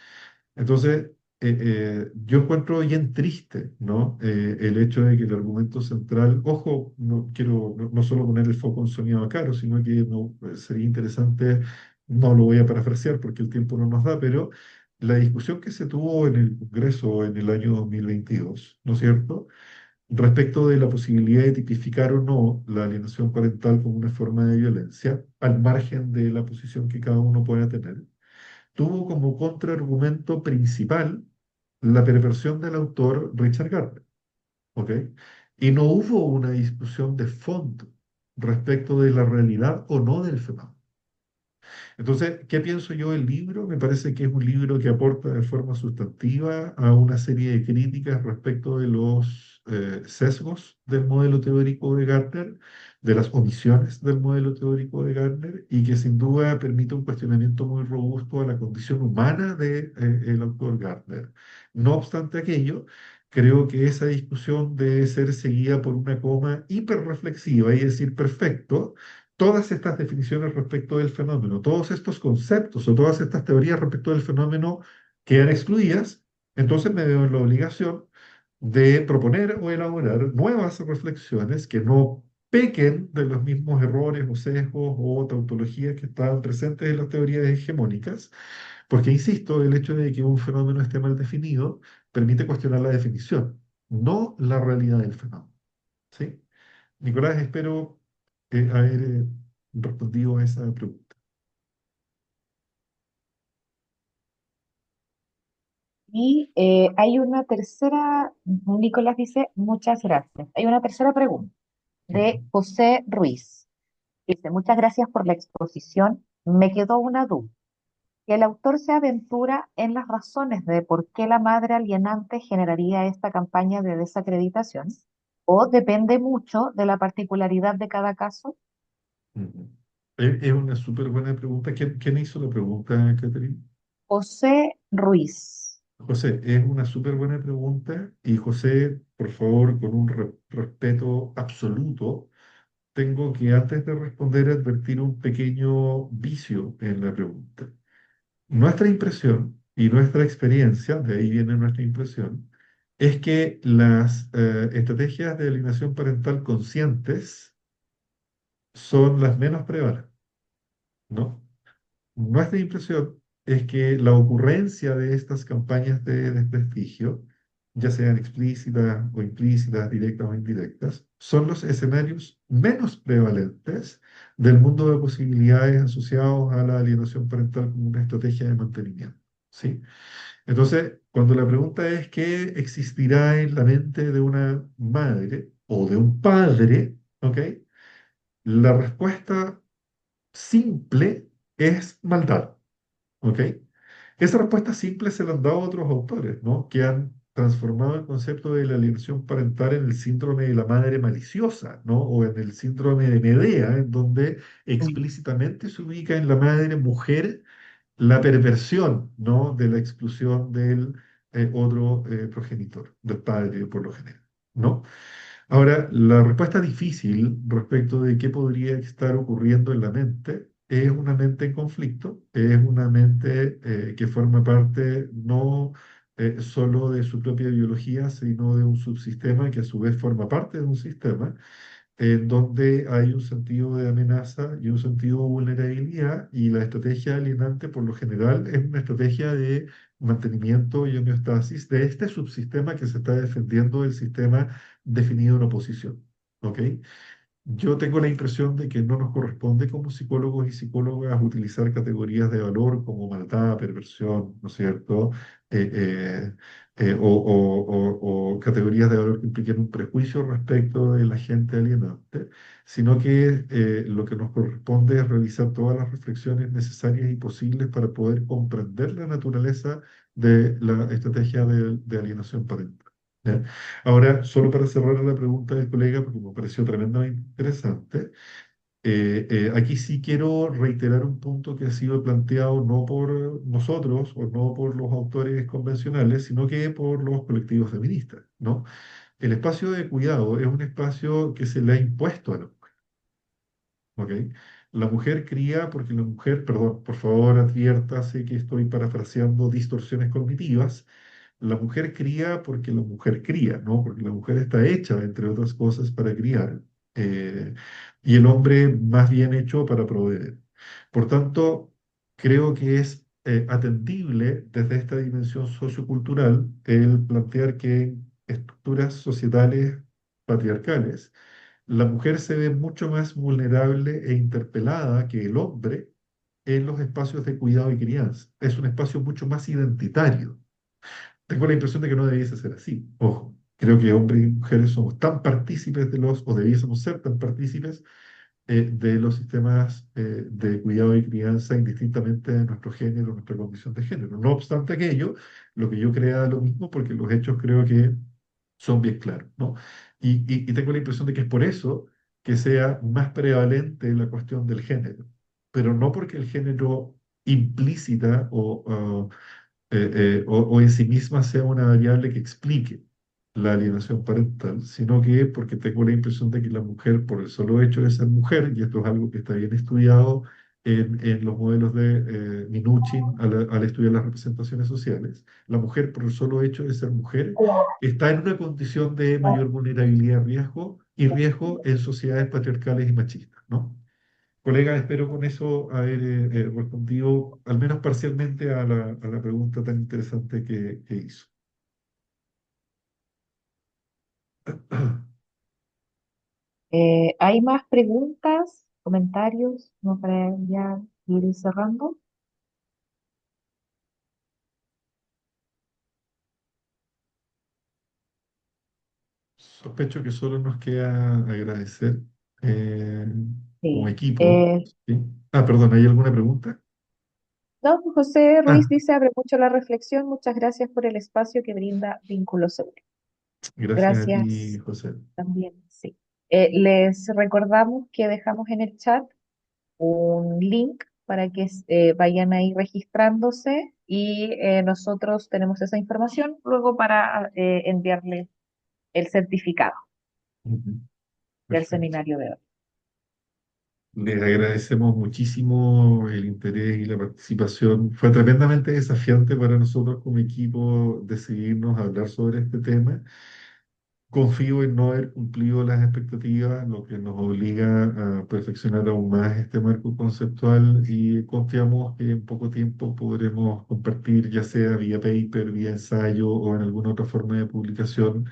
Entonces, yo encuentro bien triste, ¿no? El hecho de que el argumento central, ojo, no quiero no solo poner el foco en Sonia Vaccaro, sino que no, sería interesante, no lo voy a parafrasear porque el tiempo no nos da, pero la discusión que se tuvo en el Congreso en el año 2022, ¿no es cierto? Respecto de la posibilidad de tipificar o no la alienación parental como una forma de violencia, al margen de la posición que cada uno pueda tener, tuvo como contraargumento principal la perversión del autor Richard Gardner, ¿ok? Y no hubo una discusión de fondo respecto de la realidad o no del fenómeno. Entonces, ¿qué pienso yo del libro? Me parece que es un libro que aporta de forma sustantiva a una serie de críticas respecto de los sesgos del modelo teórico de Gardner, de las omisiones del modelo teórico de Gardner, y que sin duda permite un cuestionamiento muy robusto a la condición humana de, el autor Gardner. No obstante aquello, creo que esa discusión debe ser seguida por una coma hiperreflexiva y decir, perfecto, todas estas definiciones respecto del fenómeno, todos estos conceptos o todas estas teorías respecto del fenómeno quedan excluidas, entonces me veo en la obligación de proponer o elaborar nuevas reflexiones que no pequen de los mismos errores o sesgos o tautologías que estaban presentes en las teorías hegemónicas, porque, insisto, el hecho de que un fenómeno esté mal definido permite cuestionar la definición, no la realidad del fenómeno. ¿Sí? Nicolás, espero haber respondido a esa pregunta. Y hay una tercera, Nicolás dice, muchas gracias. Hay una tercera pregunta Ujú. de José Ruiz. Dice, muchas gracias por la exposición. Me quedó una duda. El autor se aventura en las razones de por qué la madre alienante generaría esta campaña de desacreditación, o depende mucho de la particularidad de cada caso. Ujú. Es una súper buena pregunta. ¿Quién hizo la pregunta, Catherine? José Ruiz. José, es una súper buena pregunta y José, por favor, con un respeto absoluto, tengo que antes de responder advertir un pequeño vicio en la pregunta. Nuestra impresión y nuestra experiencia, de ahí viene nuestra impresión, es que las estrategias de alienación parental conscientes son las menos prevalentes, ¿no? Nuestra impresión es que la ocurrencia de estas campañas de desprestigio, ya sean explícitas o implícitas, directas o indirectas, son los escenarios menos prevalentes del mundo de posibilidades asociados a la alienación parental como una estrategia de mantenimiento. ¿Sí? Entonces, cuando la pregunta es qué existirá en la mente de una madre o de un padre, ¿ok? La respuesta simple es maldad. ¿Ok? Esa respuesta simple se la han dado otros autores, ¿no? Que han transformado el concepto de la alienación parental en el síndrome de la madre maliciosa, ¿no? O en el síndrome de Medea, en donde explícitamente se ubica en la madre mujer la perversión, ¿no? De la exclusión del otro progenitor, del padre por lo general, ¿no? Ahora, la respuesta difícil respecto de qué podría estar ocurriendo en la mente es una mente en conflicto, es una mente que forma parte no solo de su propia biología, sino de un subsistema que a su vez forma parte de un sistema en donde hay un sentido de amenaza y un sentido de vulnerabilidad, y la estrategia alienante por lo general es una estrategia de mantenimiento y homeostasis de este subsistema que se está defendiendo del sistema definido en oposición. ¿Ok? Yo tengo la impresión de que no nos corresponde como psicólogos y psicólogas utilizar categorías de valor como maldad, perversión, ¿no es cierto? Eh, eh, o categorías de valor que impliquen un prejuicio respecto de la gente alienante, sino que lo que nos corresponde es realizar todas las reflexiones necesarias y posibles para poder comprender la naturaleza de la estrategia de alienación parental. ¿Ya? Ahora, solo para cerrar la pregunta del colega, porque me pareció tremendamente interesante, aquí sí quiero reiterar un punto que ha sido planteado no por nosotros o no por los autores convencionales, sino que por los colectivos feministas, ¿no? El espacio de cuidado es un espacio que se le ha impuesto a la mujer, ¿ok? La mujer cría porque la mujer, perdón, por favor adviértase que estoy parafraseando distorsiones cognitivas. La mujer cría porque la mujer cría, ¿no? Porque la mujer está hecha, entre otras cosas, para criar, eh, y el hombre más bien hecho para proveer. Por tanto, creo que es atendible desde esta dimensión sociocultural el plantear que en estructuras societales patriarcales, la mujer se ve mucho más vulnerable e interpelada que el hombre en los espacios de cuidado y crianza. Es un espacio mucho más identitario. Tengo la impresión de que no debiese ser así. Ojo, creo que hombres y mujeres somos tan partícipes de los, o debiésemos ser tan partícipes de los sistemas de cuidado y crianza indistintamente de nuestro género, nuestra condición de género. No obstante aquello, lo que yo crea lo mismo porque los hechos creo que son bien claros, ¿no? Y tengo la impresión de que es por eso que sea más prevalente la cuestión del género, pero no porque el género implícita o en sí misma sea una variable que explique la alienación parental, sino que porque tengo la impresión de que la mujer, por el solo hecho de ser mujer, y esto es algo que está bien estudiado en los modelos de Minuchin al estudiar las representaciones sociales, la mujer, por el solo hecho de ser mujer, está en una condición de mayor vulnerabilidad y riesgo en sociedades patriarcales y machistas, ¿no? Colega, espero con eso haber respondido al menos parcialmente a la pregunta tan interesante que hizo. ¿Hay más preguntas, comentarios, no para ya ir cerrando? Sospecho que solo nos queda agradecer eh, como Sí. equipo. ¿Sí? Ah, perdón, ¿hay alguna pregunta? No, José Ruiz Ah, dice, abre mucho la reflexión. Muchas gracias por el espacio que brinda Vínculo Seguro. gracias a ti, Gracias José. también, sí. Les recordamos que dejamos en el chat un link para que vayan ahí registrándose y nosotros tenemos esa información luego para enviarles el certificado Ujú. del Perfecto. seminario de hoy. Les agradecemos muchísimo el interés y la participación. Fue tremendamente desafiante para nosotros como equipo decidirnos a hablar sobre este tema. Confío en no haber cumplido las expectativas, lo que nos obliga a perfeccionar aún más este marco conceptual, y confiamos que en poco tiempo podremos compartir, ya sea vía paper, vía ensayo o en alguna otra forma de publicación,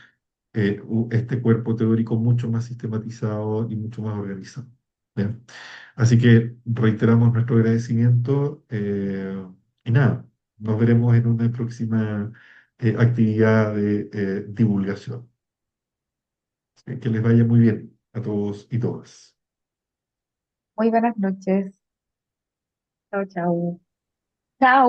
este cuerpo teórico mucho más sistematizado y mucho más organizado. ¿Bien? Así que reiteramos nuestro agradecimiento y nada, nos veremos en una próxima actividad de divulgación. Que les vaya muy bien a todos y todas. Muy buenas noches. Chao, chao. Chao.